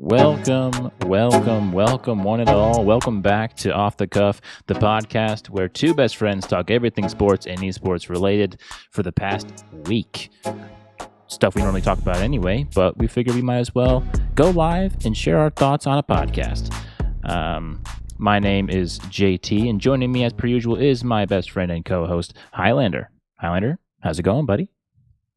Welcome, one and all. Welcome back to Off the Cuff, the podcast where two best friends talk everything sports and esports related for the past week. Stuff we normally talk about anyway, but we figured we might as well go live and share our thoughts on a podcast. My name is JT, and joining me as per usual is my best friend and co-host, Hylander. Hylander, how's it going, buddy?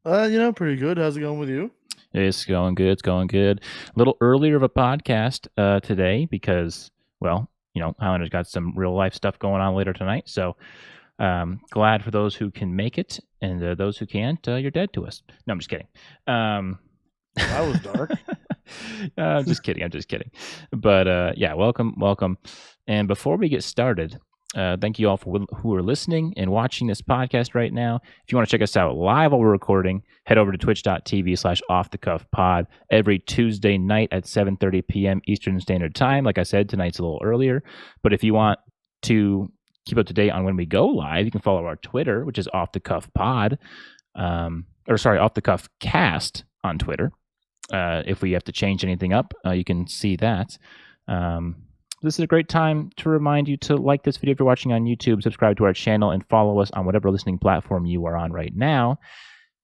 Pretty good. How's it going with you? It's going good. A little earlier of a podcast today because, Highlander's got some real life stuff going on later tonight. So glad for those who can make it, and those who can't, you're dead to us. No, I'm just kidding. That was dark. I'm just kidding. But welcome. And before we get started, thank you all who are listening and watching this podcast right now. If you want to check us out live while we're recording, head over to twitch.tv/offthecuffpod every Tuesday night at 7:30 p.m. Eastern Standard Time. Like I said, tonight's a little earlier. But if you want to keep up to date on when we go live, you can follow our Twitter, which is OffTheCuffPod, OffTheCuffCast on Twitter. If we have to change anything up, you can see that. This is a great time to remind you to like this video if you're watching on YouTube, subscribe to our channel, and follow us on whatever listening platform you are on right now.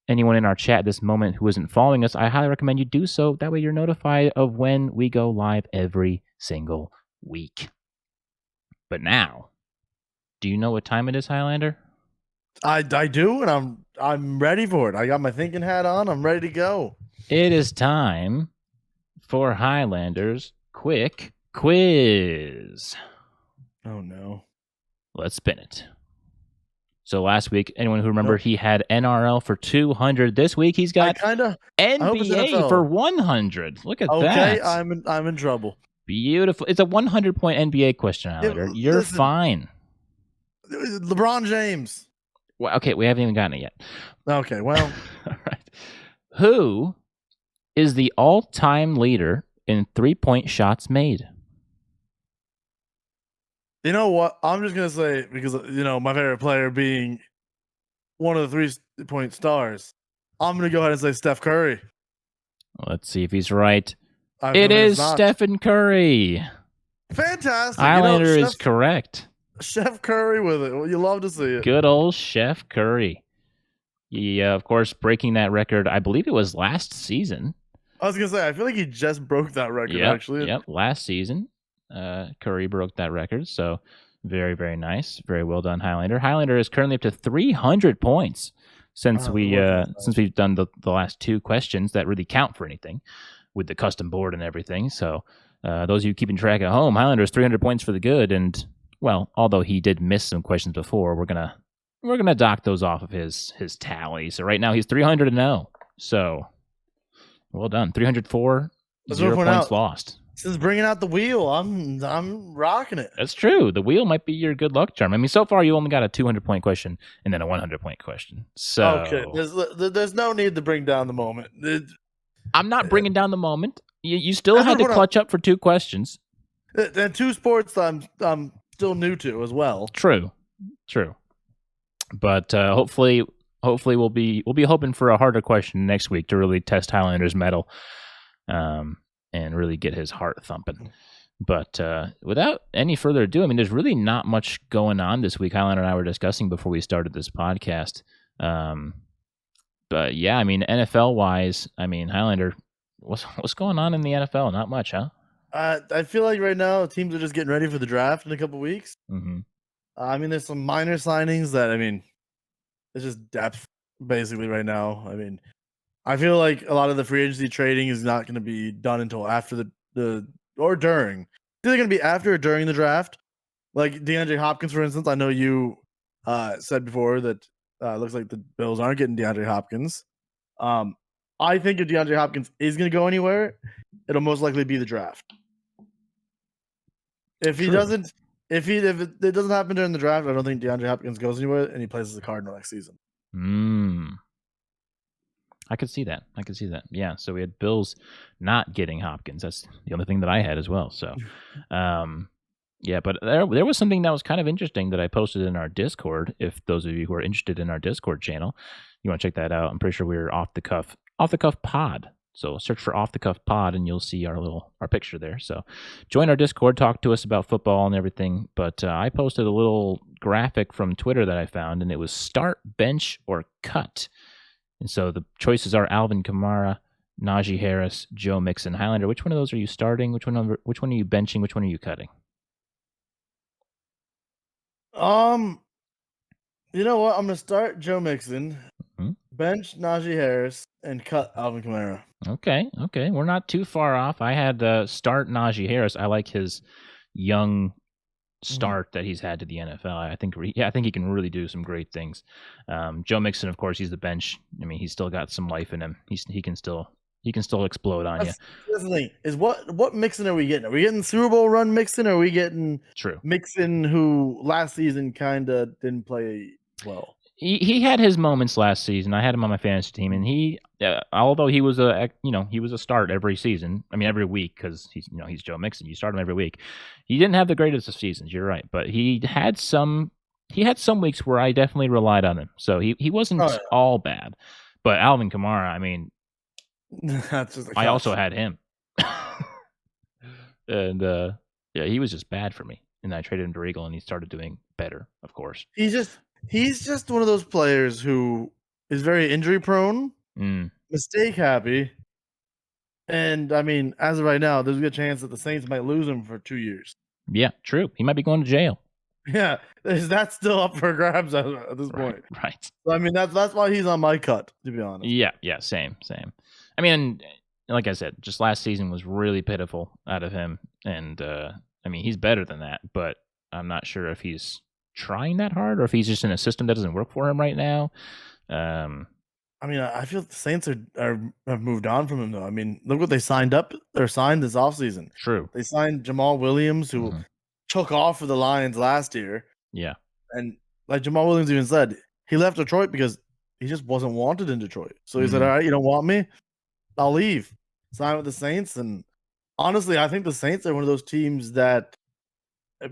Anyone in our chat at this moment who isn't following us, I highly recommend you do so. That way you're notified of when we go live every single week. But now, do you know what time it is, Highlander? I do, and I'm ready for it. I got my thinking hat on. I'm ready to go. It is time for Highlander's quick quiz. Oh no. Let's spin it. So last week, anyone who remember, he had NRL for 200. This week he's got NBA for 100. Look at that. Okay, I'm in trouble. Beautiful. It's a 100-point NBA question, Highlander. You're fine. LeBron James. Well, okay, we haven't even gotten it yet. Okay, well. All right. Who is the all-time leader in three-point shots made? You know what? I'm just going to say, because, my favorite player being one of the 3-point stars, I'm going to go ahead and say Steph Curry. Let's see if he's right. It is Stephen Curry. Fantastic. Highlander is correct. Chef Curry with it. You love to see it. Good old Chef Curry. Yeah, of course, breaking that record, I believe it was last season. I was going to say, I feel like he just broke that record, actually. Yep, last season. Curry broke that record, so very, very nice. Very well done, Highlander. Highlander is currently up to 300 points since we've done the last two questions that really count for anything with the custom board and everything. So those of you keeping track at home, Highlander is 300 points for the good, and well, although he did miss some questions before, we're gonna dock those off of his tally. So right now he's 300-0. So well done. 304, 0 points lost. Since bringing out the wheel, I'm rocking it. That's true. The wheel might be your good luck charm. I mean, so far you only got a 200-point question and then a 100-point question. So okay, there's no need to bring down the moment. I'm not bringing down the moment. You still had to clutch up for two questions. And two sports I'm still new to as well. True. But hopefully we'll be hoping for a harder question next week to really test Highlander's mettle. And really get his heart thumping. But without any further ado, I mean, there's really not much going on this week. Highlander and I were discussing before we started this podcast. But yeah, I mean, NFL-wise, I mean, Highlander, what's going on in the NFL? Not much, huh? I feel like right now teams are just getting ready for the draft in a couple weeks. Mm-hmm. I mean, there's some minor signings that, I mean, it's just depth basically right now. I mean, I feel like a lot of the free agency trading is not going to be done until after or during. It's either going to be after or during the draft. Like DeAndre Hopkins, for instance. I know you said before that it looks like the Bills aren't getting DeAndre Hopkins. I think if DeAndre Hopkins is going to go anywhere, it'll most likely be the draft. If it doesn't happen during the draft, I don't think DeAndre Hopkins goes anywhere, and he plays as a Cardinal next season. I could see that. Yeah. So we had Bills not getting Hopkins. That's the only thing that I had as well. So, yeah. But there was something that was kind of interesting that I posted in our Discord. If those of you who are interested in our Discord channel, you want to check that out. I'm pretty sure we're off the cuff pod. So search for Off the Cuff Pod, and you'll see our picture there. So join our Discord, talk to us about football and everything. But I posted a little graphic from Twitter that I found, and it was start, bench, or cut. And so the choices are Alvin Kamara, Najee Harris, Joe Mixon, Highlander. Which one of those are you starting? Which one are you benching? Which one are you cutting? You know what? I'm gonna start Joe Mixon, bench Najee Harris, and cut Alvin Kamara. Okay. We're not too far off. I had start Najee Harris. I like his young start that he's had to the NFL. I think he can really do some great things. Joe Mixon, of course, he's the bench. I mean, he's still got some life in him. He can still explode on you. That's the thing is what Mixon are we getting? Are we getting Super Bowl run Mixon? Or are we getting Mixon who last season kind of didn't play well? He had his moments last season. I had him on my fantasy team, and he, although he was a start every season. I mean, every week because he's Joe Mixon. You start him every week. He didn't have the greatest of seasons. You're right, but he had some weeks where I definitely relied on him. So he wasn't all bad. But Alvin Kamara, I mean, that's just I also had him, and he was just bad for me. And I traded him to Regal, and he started doing better. Of course, He's just one of those players who is very injury prone, mistake happy, and I mean, as of right now, there's a good chance that the Saints might lose him for 2 years. Yeah, true. He might be going to jail. Yeah, that's still up for grabs at this point. Right. So, I mean, that's why he's on my cut, to be honest. Yeah, same. I mean, like I said, just last season was really pitiful out of him, and I mean, he's better than that, but I'm not sure if he's trying that hard or if he's just in a system that doesn't work for him right now. I mean, I feel the Saints have moved on from him though. I mean, look what they signed this offseason. True. They signed Jamal Williams, who took off for the Lions last year. Yeah. And like Jamal Williams even said, he left Detroit because he just wasn't wanted in Detroit. So he said, all right, you don't want me? I'll leave. Sign with the Saints. And honestly, I think the Saints are one of those teams that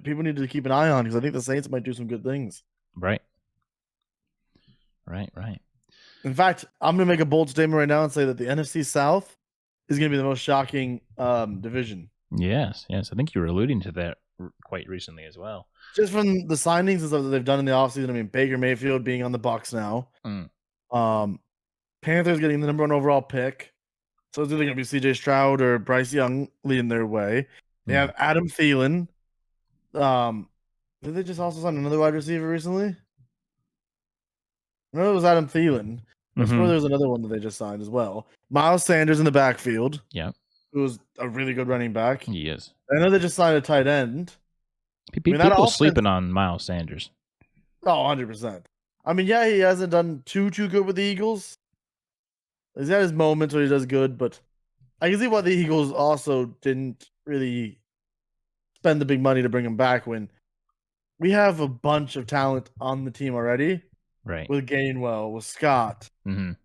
people need to keep an eye on because I think the Saints might do some good things. Right. In fact, I'm going to make a bold statement right now and say that the NFC South is going to be the most shocking division. Yes. I think you were alluding to that quite recently as well. Just from the signings and stuff that they've done in the offseason. I mean, Baker Mayfield being on the Bucs now. Panthers getting the number 1 overall pick. So it's either going to be CJ Stroud or Bryce Young leading their way. They have Adam Thielen. Did they just also sign another wide receiver recently? No, it was Adam Thielen. I swear there was another one that they just signed as well. Miles Sanders in the backfield. Yeah. Who was a really good running back. He is. I know they just signed a tight end. People sleeping on Miles Sanders. Oh, 100%. I mean, yeah, he hasn't done too good with the Eagles. He's had his moments where he does good, but I can see why the Eagles also didn't really spend the big money to bring him back when we have a bunch of talent on the team already. Right. With Gainwell, with Scott. I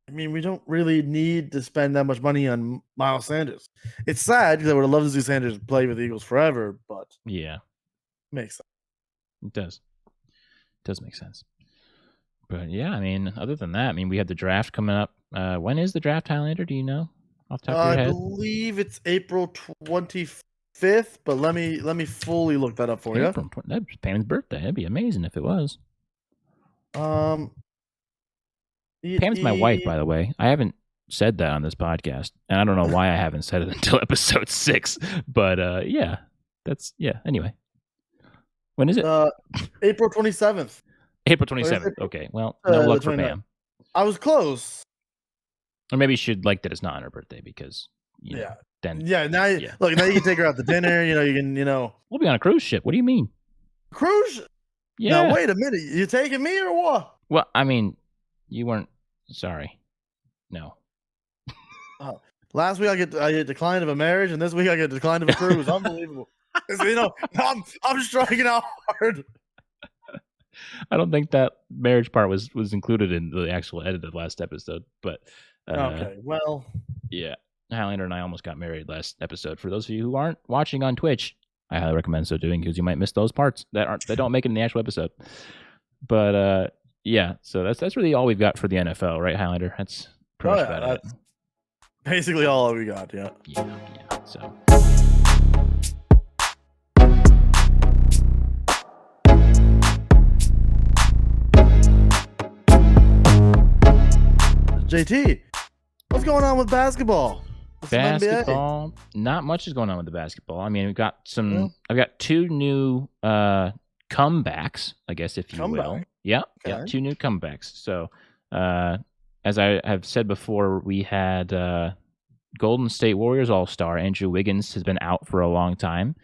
mean, we don't really need to spend that much money on Miles Sanders. It's sad because I would have loved to see Sanders play with the Eagles forever, but yeah, makes sense. It does. It does make sense. But yeah, I mean, other than that, I mean, we have the draft coming up. When is the draft, Highlander? Do you know off the top of your head? I believe it's April 25th, but let me fully look that up for you. That's Pam's birthday. That'd be amazing if it was. Pam's my wife, by the way. I haven't said that on this podcast, and I don't know why I haven't said it until episode 6. But Anyway, when is it? April 27th. April 27th. Okay. Well, no luck for Pam. I was close. Or maybe she'd like that it's not on her birthday because then now you can take her out to dinner. You can we'll be on a cruise ship. What do you mean? Cruise? Yeah. No, wait a minute. You taking me or what? Well, I mean, you weren't. Sorry. No. Last week I get declined of a marriage, and this week I get declined of a cruise. Unbelievable. I'm striking out hard. I don't think that marriage part was included in the actual edit of last episode, but okay. Well, yeah, Highlander and I almost got married last episode. For those of you who aren't watching on Twitch, I highly recommend so doing because you might miss those parts that don't make it in the actual episode. But yeah, so that's really all we've got for the NFL, right, Highlander? That's pretty much about it. basically all we got. Yeah. Yeah. So. JT, what's going on with basketball? Basketball, not much is going on with the basketball. I mean, we've got some. Yeah. I've got two new comebacks, I guess, if you will. Yeah, Okay. 2 new comebacks. So, as I have said before, we had Golden State Warriors All-Star Andrew Wiggins has been out for a long time.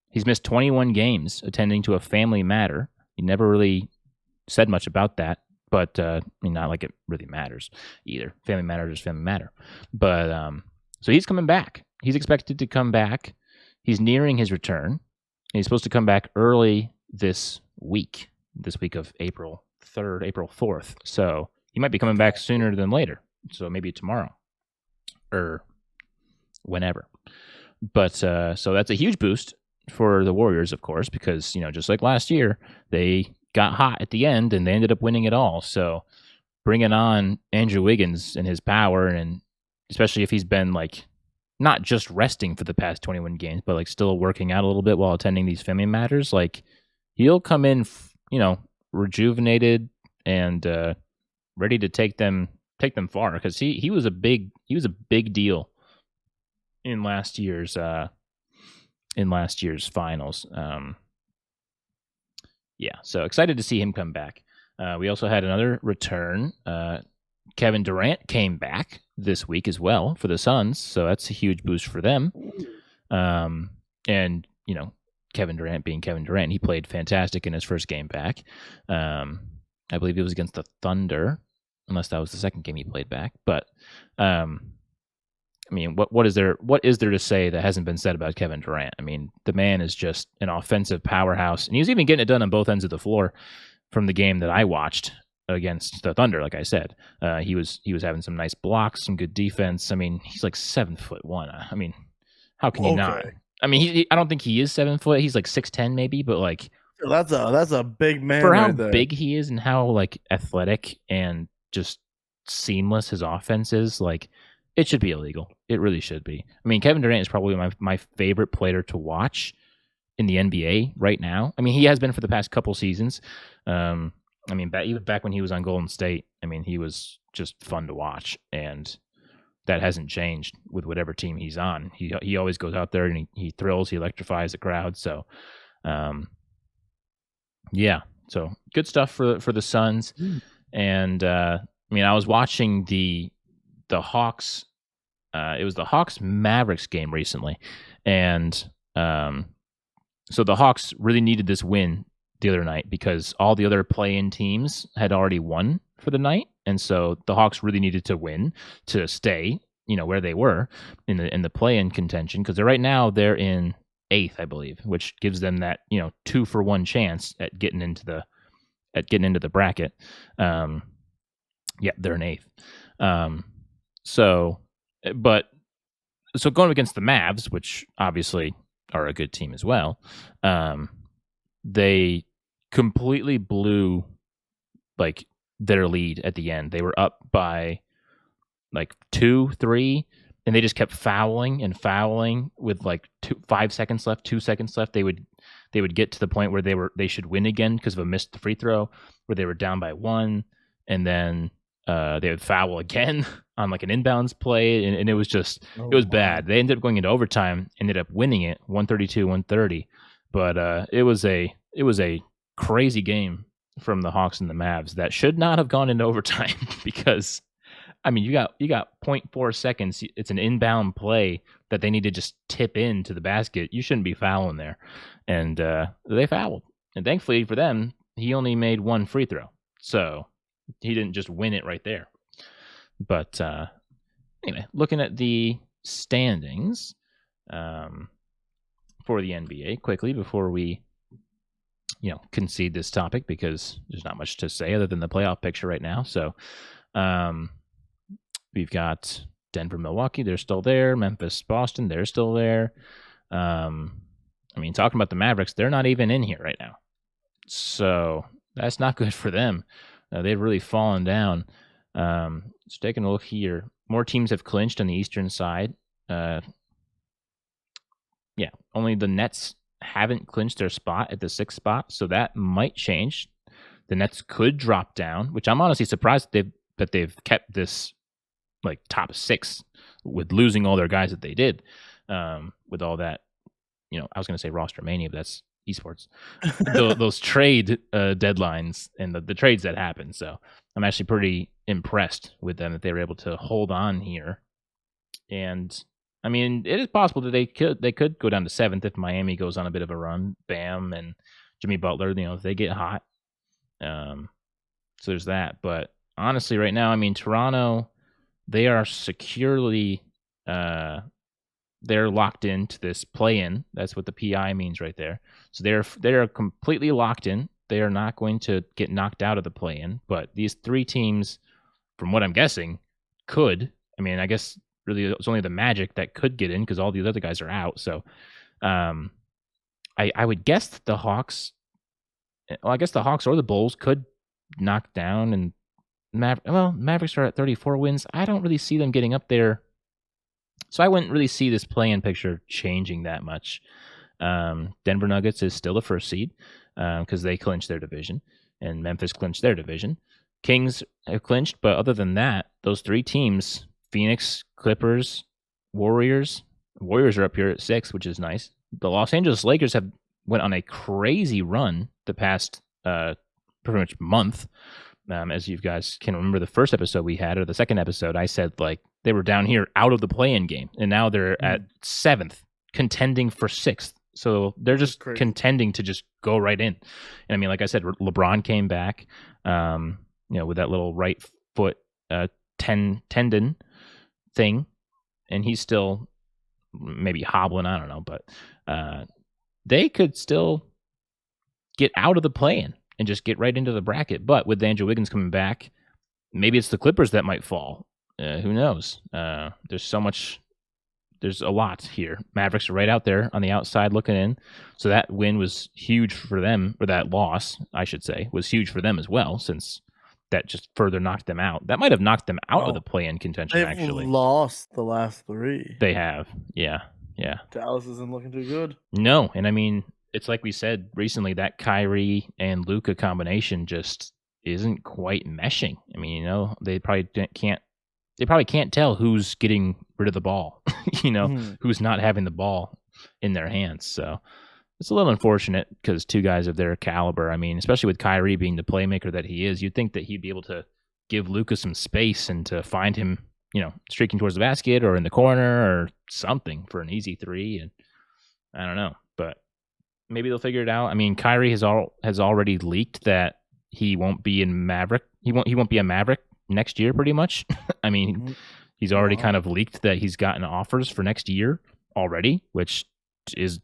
He's missed 21 games attending to a family matter. He never really said much about that, but I mean, not like it really matters either. Family matter is family matter. But so he's coming back. He's expected to come back. He's nearing his return. And he's supposed to come back early this week of April 3rd, April 4th. So he might be coming back sooner than later. So maybe tomorrow or whenever. But so that's a huge boost for the Warriors, of course, because, just like last year, they got hot at the end and they ended up winning it all. So bringing on Andrew Wiggins and his power, and especially if he's been like not just resting for the past 21 games, but like still working out a little bit while attending these family matters, like he'll come in, rejuvenated and ready to take them far, because he was a big deal in last year's finals. So excited to see him come back. We also had another return. Kevin Durant came back this week as well for the Suns, so that's a huge boost for them. And Kevin Durant being Kevin Durant, he played fantastic in his first game back. I believe it was against the Thunder, unless that was the second game he played back. But I mean, what is there to say that hasn't been said about Kevin Durant? I mean, the man is just an offensive powerhouse, and he was even getting it done on both ends of the floor from the game that I watched against the Thunder. Like I said, he was having some nice blocks, some good defense. I mean, he's like 7'1". I mean, how can you not? I mean, I don't think he is 7 foot. He's like 6'10" maybe, but like that's a big man for how right there. big he is and how like athletic and just seamless his offense is. Like, it should be illegal. It really should be. I mean, Kevin Durant is probably my favorite player to watch in the NBA right now. I mean, he has been for the past couple seasons. I mean, even back when he was on Golden State, I mean, he was just fun to watch, and that hasn't changed with whatever team he's on. He always goes out there and he thrills, he electrifies the crowd. So, so good stuff for the Suns. And I mean, I was watching the Hawks. It was the Hawks Mavericks game recently, and so the Hawks really needed this win the other night because all the other play-in teams had already won for the night, and so the Hawks really needed to win to stay, where they were in the play-in contention, because right now they're in 8th, I believe, which gives them that 2-for-1 chance at getting into the bracket. They're in 8th. So going against the Mavs, which obviously are a good team as well, they completely blew like their lead at the end. They were up by like 2-3, and they just kept fouling with like 5 seconds left, 2 seconds left. They would get to the point where they should win again because of a missed free throw, where they were down by 1, and then they would foul again on like an inbounds play, and it was just it was bad. They ended up going into overtime, ended up winning it 132-130, but it was a crazy game from the Hawks and the Mavs that should not have gone into overtime because I mean, you got 0.4 seconds. It's an inbound play that they need to just tip into the basket. You shouldn't be fouling there, and they fouled. And thankfully for them, he only made 1 free throw, so he didn't just win it right there. But anyway, looking at the standings for the NBA quickly before we concede this topic, because there's not much to say other than the playoff picture right now. So we've got Denver, Milwaukee, they're still there. Memphis, Boston, they're still there. I mean, talking about the Mavericks, they're not even in here right now. So that's not good for them. They've really fallen down. So taking a look here, more teams have clinched on the eastern side. Yeah, only the Nets haven't clinched their spot at the 6th spot, so that might change. The Nets could drop down, which I'm honestly surprised that they've kept this like top 6 with losing all their guys that they did. With all that, I was going to say roster mania, but that's eSports. Those trade deadlines and the trades that happened. So I'm actually pretty impressed with them that they were able to hold on here. And I mean, it is possible that they could go down to 7th if Miami goes on a bit of a run. Bam and Jimmy Butler, if they get hot. So there's that. But honestly, right now, I mean, Toronto, they are securely they're locked into this play-in. That's what the PI means right there. So they're completely locked in. They are not going to get knocked out of the play-in. But these 3 teams, from what I'm guessing, could. I mean, I guess really it's only the Magic that could get in because all the other guys are out. So I would guess that the Hawks. Well, I guess the Hawks or the Bulls could knock down, and Mavericks are at 34 wins. I don't really see them getting up there. So I wouldn't really see this play-in picture changing that much. Denver Nuggets is still the 1st seed because they clinched their division, and Memphis clinched their division. Kings have clinched, but other than that, those 3 teams, Phoenix, Clippers, Warriors are up here at 6, which is nice. The Los Angeles Lakers have went on a crazy run the past pretty much month. As you guys can remember the first episode we had, or the second episode, I said like they were down here out of the play-in game, and now they're at 7th, contending for 6th. So they're just contending to just go right in. And I mean, like I said, LeBron came back, with that little right foot tendon thing, and he's still maybe hobbling. I don't know, but they could still get out of the play-in and just get right into the bracket. But with Andrew Wiggins coming back, maybe it's the Clippers that might fall. Who knows? There's a lot here. Mavericks are right out there on the outside looking in. So that win was huge for them, or that loss, I should say, was huge for them as well, since that just further knocked them out. That might have knocked them out of the play-in contention, they've actually. Lost the last 3. They have. Yeah. Dallas isn't looking too good. No, and I mean, it's like we said recently, that Kyrie and Luka combination just isn't quite meshing. I mean, they probably can't tell who's getting rid of the ball, who's not having the ball in their hands. So it's a little unfortunate because 2 guys of their caliber, I mean, especially with Kyrie being the playmaker that he is, you'd think that he'd be able to give Luka some space and to find him, streaking towards the basket or in the corner or something for an easy 3. And I don't know, but maybe they'll figure it out. I mean, Kyrie has already leaked that he won't be in Maverick. He won't be a Maverick next year, pretty much. I mean, he's already kind of leaked that he's gotten offers for next year already, which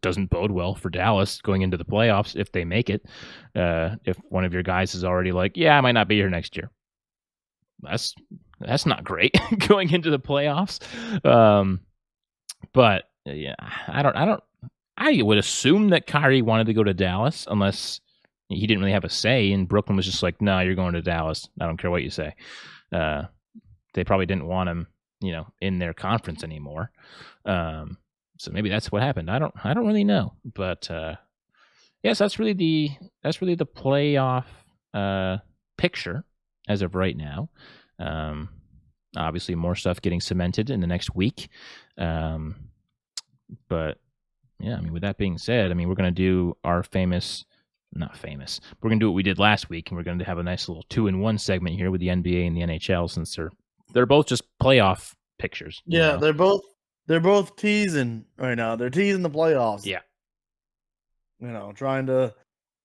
doesn't bode well for Dallas going into the playoffs if they make it. If one of your guys is already like, yeah, I might not be here next year. That's not great going into the playoffs. But yeah, I would assume that Kyrie wanted to go to Dallas unless he didn't really have a say, and Brooklyn was just like, no, you're going to Dallas. I don't care what you say. They probably didn't want him, in their conference anymore. So maybe that's what happened. I don't really know. But yes, that's really the playoff picture as of right now. Obviously, more stuff getting cemented in the next week. But yeah, I mean, with that being said, I mean, we're going to do our not famous. We're going to do what we did last week, and we're going to have a nice little 2-in-1 segment here with the NBA and the NHL, since they're both just playoff pictures. Yeah, they're both teasing right now. They're teasing the playoffs. Yeah. Trying to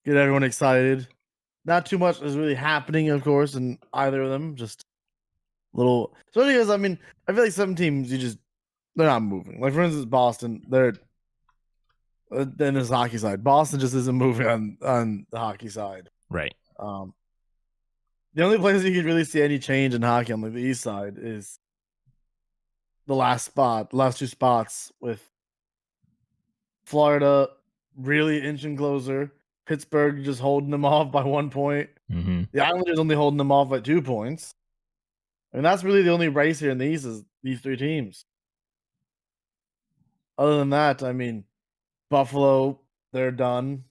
get everyone excited. Not too much is really happening, of course, in either of them. Just little. So because I mean, I feel like some teams they're not moving. Like for instance, Boston, they're then there's the hockey side. Boston just isn't moving on the hockey side. Right. The only place you could really see any change in hockey on the east side is the last 2 spots, with Florida really inching closer, Pittsburgh just holding them off by 1 point. Mm-hmm. The Islanders only holding them off by 2 points. I mean, that's really the only race here in the East is these three teams. Other than that, I mean, Buffalo, they're done.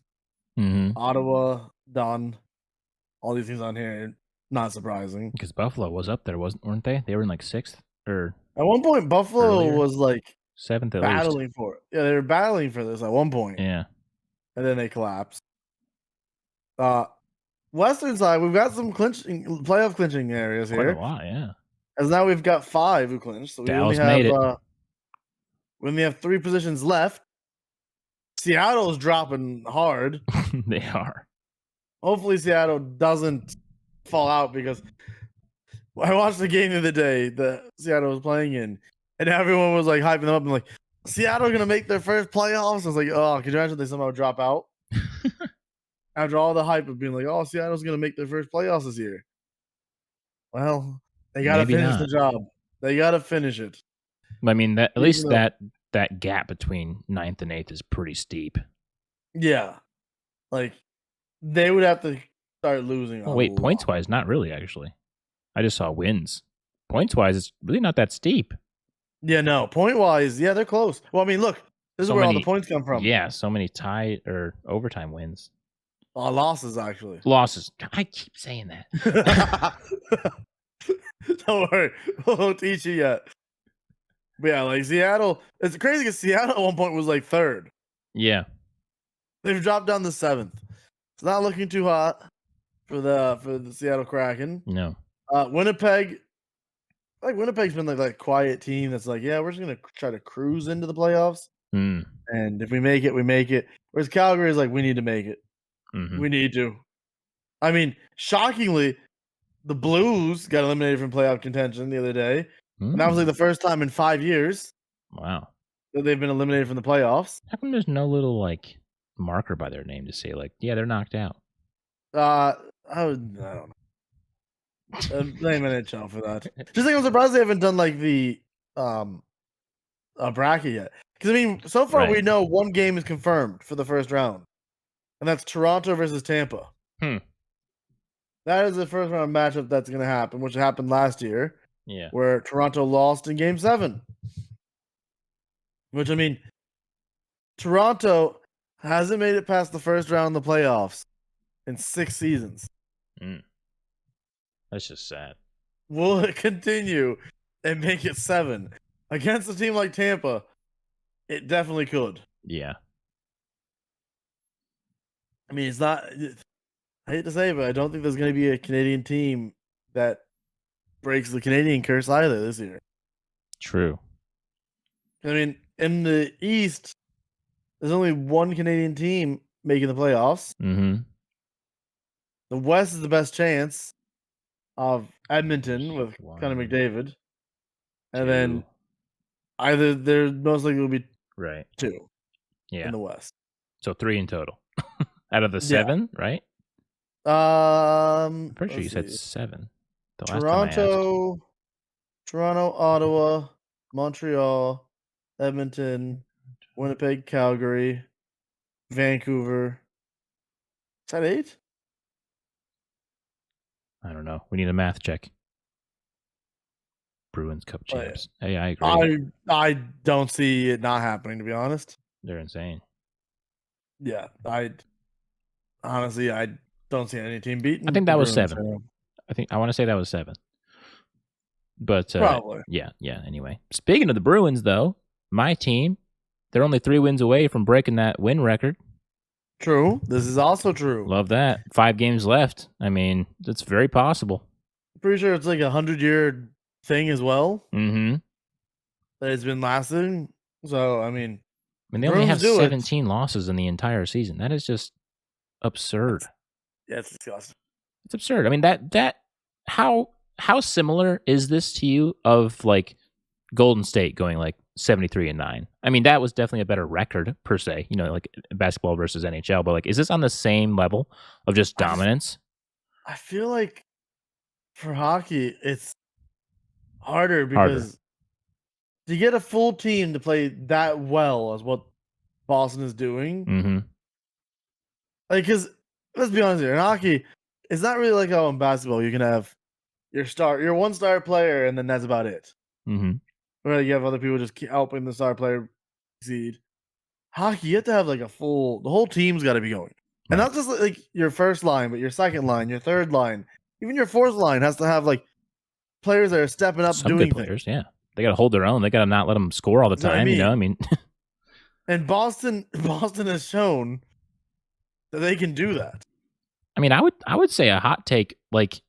Mm-hmm. Ottawa, done. All these things on here, not surprising. Because Buffalo was up there, weren't they? They were in like 6th or At one point, Buffalo earlier. was like 7th at least. battling for it. Yeah, they were battling for this at one point. Yeah. And then they collapsed. Western side, we've got some playoff clinching areas Quite a here. lot, yeah. As now we've got 5 who clinched. So Dallas made it. we only have 3 positions left. Seattle's dropping hard. They are. Hopefully Seattle doesn't fall out, because I watched the game the other day that Seattle was playing in, and everyone was like hyping them up and like, Seattle gonna make their first playoffs. I was like, oh, could you imagine if they somehow drop out? After all the hype of being like, oh, Seattle's gonna make their first playoffs this year. Well, they gotta Maybe finish not. the job. They gotta finish it. I mean, at Even least though- that gap between 9th and 8th is pretty steep. Yeah, like they would have to start losing. Oh wait, points wise, not really actually. I just saw wins. Points wise, it's really not that steep. Yeah, no, point wise, yeah, they're close. Well, I mean, look, this is where all the points come from. Yeah, so many tie or overtime wins. Losses, actually. Losses. I keep saying that. Don't worry, we won't teach you yet. But yeah, like Seattle, it's crazy because Seattle at one point was like 3rd. Yeah. They've dropped down to 7th. It's not looking too hot for the Seattle Kraken. No. Winnipeg, like Winnipeg's been like that quiet team that's like, yeah, we're just gonna try to cruise into the playoffs, Mm. and if we make it, we make it. Whereas Calgary is like, we need to make it. Mm-hmm. We need to. I mean, shockingly, the Blues got eliminated from playoff contention the other day, and that was like the first time in 5 years. Wow. That they've been eliminated from the playoffs. How come there's no little like marker by their name to say like, yeah, they're knocked out? I don't know. Blame NHL for that. Just like I'm surprised they haven't done like the bracket yet. Because I mean, so far we know one game is confirmed for the first round, and that's Toronto versus Tampa. That is the first round matchup that's going to happen, which happened last year. Yeah. Where Toronto lost in Game 7. Which, I mean, Toronto hasn't made it past the first round of the playoffs in 6 seasons. That's just sad. Will it continue and make it 7 against a team like Tampa? It definitely could. Yeah. I mean, it's not. I hate to say it, but I don't think there's going to be a Canadian team that breaks the Canadian curse either this year. True. I mean, in the East, there's only one Canadian team making the playoffs. Mm-hmm. The West is the best chance of Edmonton with Connor McDavid. And then either there most likely will be 2 in the West. So 3 in total. Out of the 7, right? I'm pretty sure you said 7. The Toronto, Ottawa, Montreal, Edmonton, Winnipeg, Calgary, Vancouver. Is that 8? I don't know. We need a math check. Bruins Cup champs. Hey, I agree. I don't see it not happening, to be honest. They're insane. Yeah, I don't see any team beating. I think that was 7. I want to say that was 7. But probably. Yeah. Anyway, speaking of the Bruins, though, my team, they're only 3 wins away from breaking that win record. True. This is also true. Love that. 5 games left. I mean, it's very possible. Pretty sure it's like a 100-year thing as well. Mm-hmm. That it's been lasting. So I mean they only have 17 losses in the entire season. That is just absurd. It's disgusting. It's absurd. I mean, that how similar is this to you of like Golden State going like 73-9? I mean, that was definitely a better record per se, like basketball versus NHL, but like, is this on the same level of just dominance? I feel like for hockey, it's harder because to get a full team to play that well as what Boston is doing. Mm-hmm. Like, because let's be honest here, in hockey, it's not really like how in basketball you can have your one star player, and then that's about it. Mm-hmm. Or you have other people just helping the star player succeed. Hockey, you have to have like the whole team's got to be going, and Right. not just like your first line, but your second line, your third line, even your fourth line has to have like players that are stepping up, Some good doing things. players, yeah. They got to hold their own. They got to not let them score all the That's what I time. You know, I mean. mean, And Boston has shown that they can do that. I mean, I would say a hot take like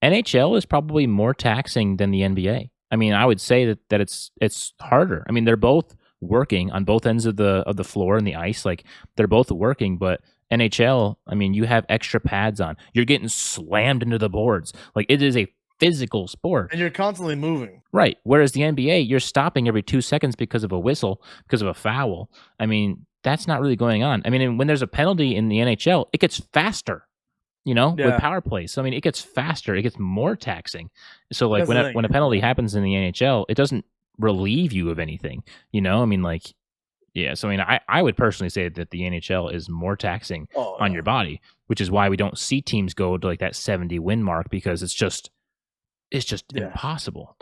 NHL is probably more taxing than the NBA. I mean, I would say that it's harder. I mean, they're both working on both ends of the floor and the ice. Like they're both working, but NHL, I mean, you have extra pads on. You're getting slammed into the boards. Like it is a physical sport. And you're constantly moving. Right. Whereas the NBA, you're stopping every 2 seconds because of a whistle, because of a foul. I mean, that's not really going on. I mean, and when there's a penalty in the NHL, it gets faster, you know, with Yeah, power plays. So I mean, it gets faster, it gets more taxing. So like that's the thing. when a penalty happens in the NHL, it doesn't relieve you of anything, you know? I mean, like, yeah. So I mean, I would personally say that the NHL is more taxing Oh on yeah, your body, which is why we don't see teams go to like that 70 win mark because it's just yeah. impossible.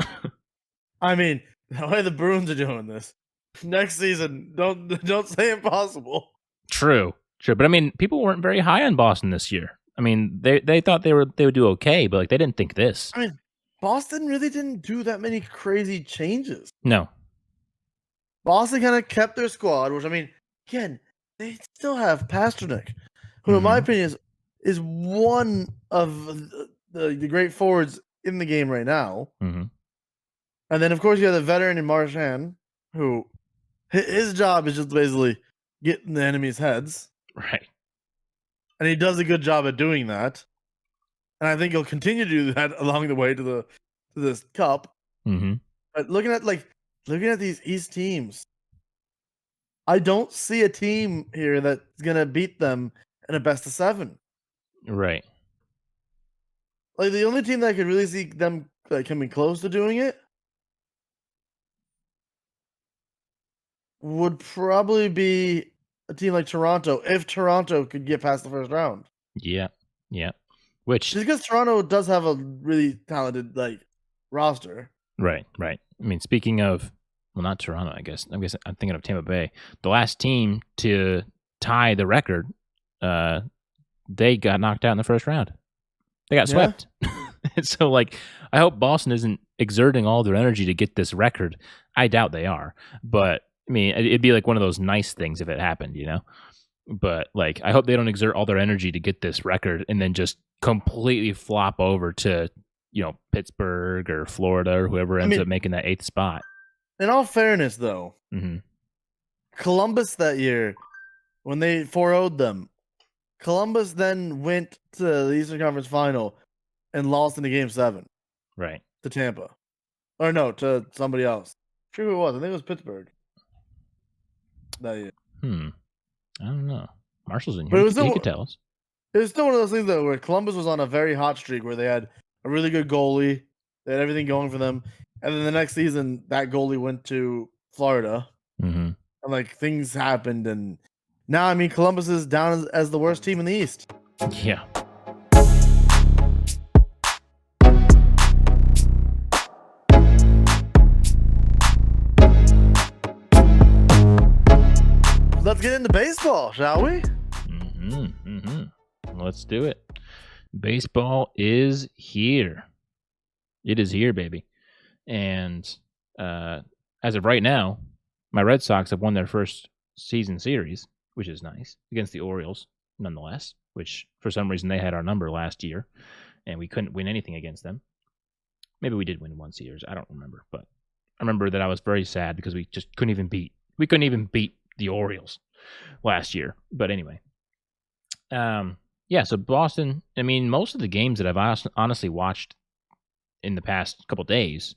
I mean, the way the Bruins are doing this next season, don't say impossible. True, true. But I mean, people weren't very high on Boston this year. I mean, they thought they would do okay, but like they didn't think this. I mean, Boston really didn't do that many crazy changes. No. Boston kind of kept their squad, which I mean, again, they still have Pasternak, who, in my Mm-hmm. opinion, is one of the great forwards in the game right now. Mm-hmm. And then, of course, you have the veteran in Marchand, who his job is just basically get in the enemy's heads, Right. and he does a good job at doing that. And I think he'll continue to do that along the way to this cup. Mm-hmm. But looking at these East teams, I don't see a team here that's gonna beat them in a best of 7. Right. Like the only team that I could really see them like coming close to doing it would probably be a team like Toronto, if Toronto could get past the first round. Yeah. Yeah. Which Just because Toronto does have a really talented like roster. right, right. I mean, speaking of well, not Toronto, I guess. I'm thinking of Tampa Bay. The last team to tie the record, they got knocked out in the first round. They got Yeah. swept. So like I hope Boston isn't exerting all their energy to get this record. I doubt they are. But I mean, it'd be like one of those nice things if it happened, you know? But like I hope they don't exert all their energy to get this record and then just completely flop over to, you know, Pittsburgh or Florida or whoever ends mean- up making that 8th spot. In all fairness, though, Mhm. Columbus that year, when they 4-0'd them, Columbus then went to the Eastern Conference Final and lost in the Game 7 Right. to Tampa. Or no, to somebody else. Sure who it was. I think it was Pittsburgh that year. I don't know. Marshall's in But here. it was He still could tell us. it was still one of those things though where Columbus was on a very hot streak where they had a really good goalie, they had everything going for them, and then the next season that goalie went to Florida, Mhm. and like things happened, and now I mean Columbus is down as the worst team in the East. Yeah. Let's get into baseball, shall we? Let's do it. Baseball is here. It is here, baby. And as of right now, my Red Sox have won their first season series, which is nice, against the Orioles, nonetheless, which for some reason they had our number last year, and we couldn't win anything against them. Maybe we did win one series. I don't remember, but I remember that I was very sad because we just couldn't even beat the Orioles last year. But anyway, yeah. So Boston. I mean, most of the games that I've honestly watched in the past couple days,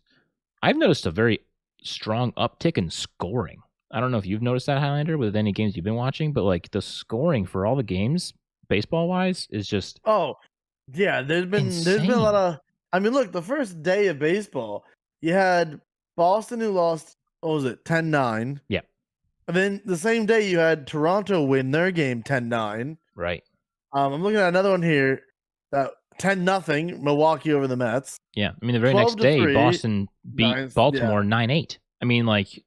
I've noticed a very strong uptick in scoring. I don't know if you've noticed that, Highlander, with any games you've been watching, but like the scoring for all the games, baseball wise, is just Oh, yeah, there's been a lot insane. of I mean, look, the first day of baseball, you had Boston who lost, what was it, 10-9. Yeah. And then the same day you had Toronto win their game 10-9. Right. I'm looking at another one here that 10-0 Milwaukee over the Mets. Yeah, I mean, the very next day, 12-3, Boston beat Baltimore yeah. 9-8. I mean, like,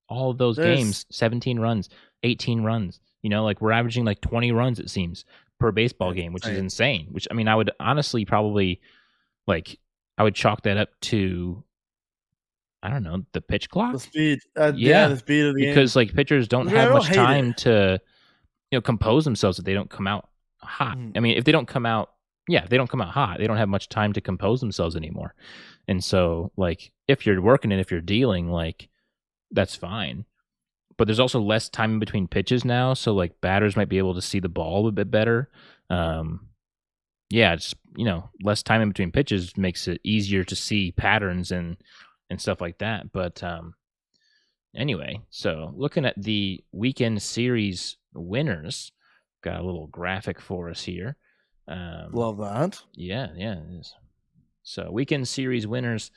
all of those games, 17 runs, 18 runs. You know, like, we're averaging like 20 runs, it seems, per baseball game, which is insane. Which, I mean, I would honestly probably, like, I would chalk that up to, I don't know, the pitch clock? The speed. Yeah, the speed of the game. because, like, pitchers don't have much time to, compose themselves if they don't come out hot. I mean, if they don't come out hot, they don't have much time to compose themselves anymore. And so, like, if you're working and if you're dealing, like, that's fine. But there's also less time in between pitches now, so, like, batters might be able to see the ball a bit better. Yeah, just, less time in between pitches makes it easier to see patterns and stuff like that. But anyway, so looking at the weekend series winners, got a little graphic for us here. Love that. Yeah, it is. So weekend series winners,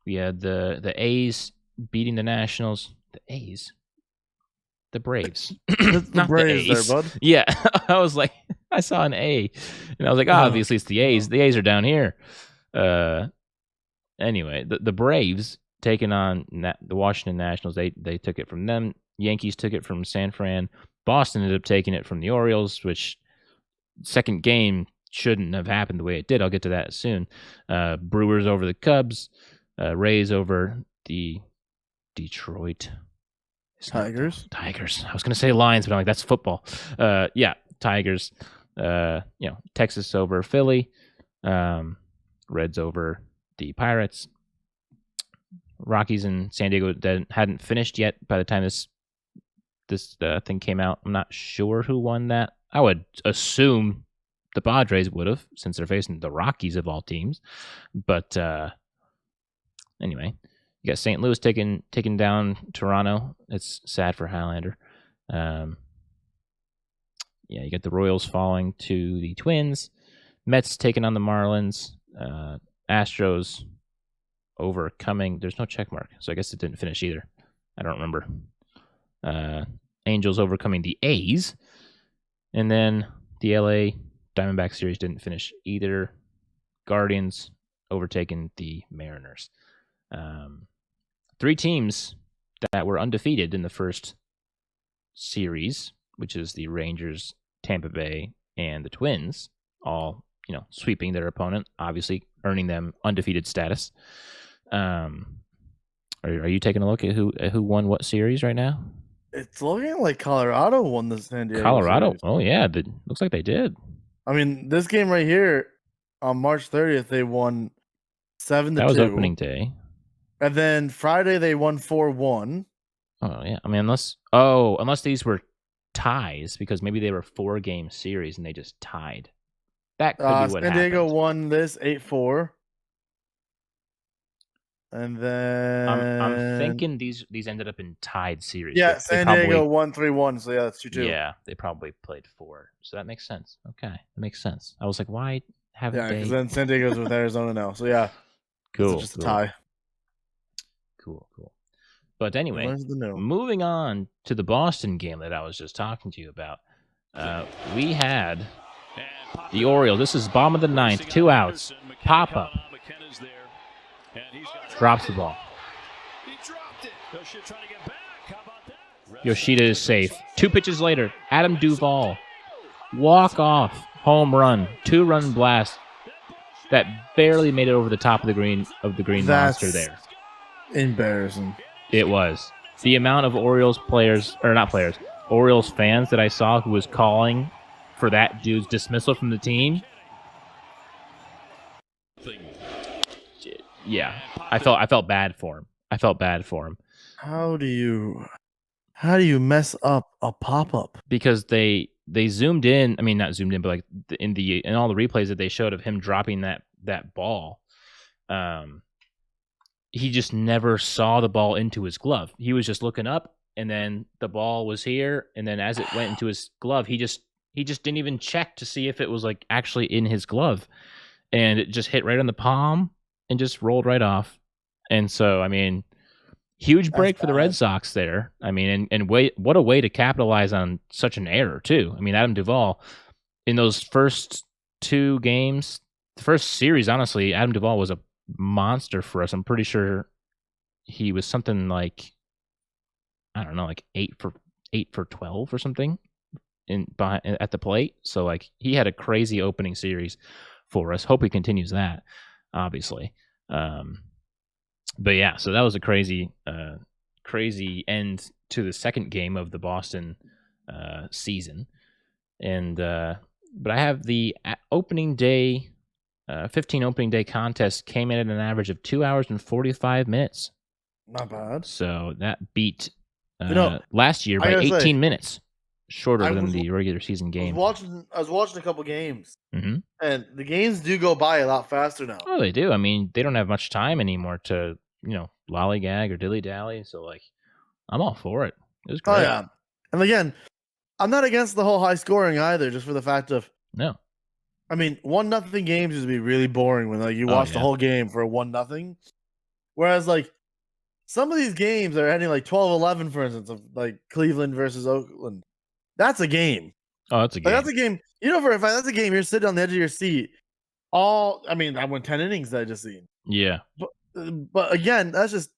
we had the A's beating the Nationals. The A's? The Braves. The Braves the A's. there, bud. Yeah, I was like, I saw an A, and I was like, obviously it's the A's. The A's are down here. Anyway, the Braves taking on the Washington Nationals. They took it from them. Yankees took it from San Fran. Boston ended up taking it from the Orioles, which second game shouldn't have happened the way it did. I'll get to that soon. Brewers over the Cubs. Rays over the Detroit Tigers. Tigers. I was going to say Lions, but I'm like, that's football. Yeah, Tigers. Texas over Philly. Reds over the Pirates. Rockies and San Diego hadn't finished yet by the time this thing came out. I'm not sure who won that. I would assume the Padres would have, since they're facing the Rockies of all teams. But anyway, you got St. Louis taking down Toronto. It's sad for Hylander. Yeah, you got the Royals falling to the Twins. Mets taking on the Marlins. Astros overcoming. There's no check mark, so I guess it didn't finish either. I don't remember. Angels overcoming the A's. And then the LA Diamondback series didn't finish either. Guardians overtaking the Mariners. 3 teams that were undefeated in the first series, which is the Rangers, Tampa Bay, and the Twins, all sweeping their opponent, obviously earning them undefeated status. Are you taking a look at who won what series right now? It's looking like Colorado won the San Diego Colorado. series. Oh yeah, looks like they did. I mean, this game right here on March 30th, they won 7-2. That was opening day. And then Friday they won 4-1. Oh yeah, I mean unless these were ties, because maybe they were 4-game series and they just tied. That could be what happened. San Diego won this 8-4. And then I'm thinking these ended up in tied series. Yeah, San Diego won 3-1, so yeah, that's 2-2. Yeah, they probably played 4. So that makes sense. Okay. That makes sense. I was like, why haven't they? Yeah, because then San Diego's with Arizona now. So yeah. Cool. It's just a tie. Cool. But anyway, moving on to the Boston game that I was just talking to you about. We had the Orioles. This is bottom of the 9th, 2 outs. Pop up. Drops the ball. Yoshida is safe. 2 pitches later, Adam Duvall. Walk off. Home run. 2-run blast. That barely made it over the top of the green monster there. Embarrassing. It was. The amount of Orioles Orioles fans that I saw who was calling for that dude's dismissal from the team. Yeah, I felt bad for him. How do you mess up a pop-up? Because they zoomed in. I mean, not zoomed in, but like in all the replays that they showed of him dropping that ball, he just never saw the ball into his glove. He was just looking up, and then the ball was here, and then as it went into his glove, he just didn't even check to see if it was like actually in his glove, and it just hit right on the palm and just rolled right off. And so, I mean, huge break for the Red Sox there. I mean, and what a way to capitalize on such an error too. I mean, Adam Duvall in those first 2 games, the first series, honestly, Adam Duvall was a monster for us. I'm pretty sure he was something like, I don't know, like 8 for 12 or something at the plate. So like he had a crazy opening series for us. Hope he continues that, obviously. But yeah, so that was a crazy end to the second game of the Boston season. And but I have the opening day 15 opening day contest came in at an average of 2 hours and 45 minutes. Not bad. So that beat You know, last year I by gotta say, 18 minutes shorter I than was the regular season I was games. watching a couple games, Hmm. and the games do go by a lot faster now. Oh, they do. I mean, they don't have much time anymore to, lollygag or dilly dally. So, like, I'm all for it. It was Oh great. yeah, and again, I'm not against the whole high scoring either, just for the fact of, No. I mean, 1-0 games used to be really boring when like you Oh, watch the yeah. whole game for a 1-0. Whereas like some of these games are ending like 12-11, for instance, of like Cleveland versus Oakland. That's a game. Oh, that's a Like that's game. a game. You know, for a fact, that's a game. You're sitting on the edge of your seat. I mean, I went 10 innings that I just seen. Yeah. But again, that's just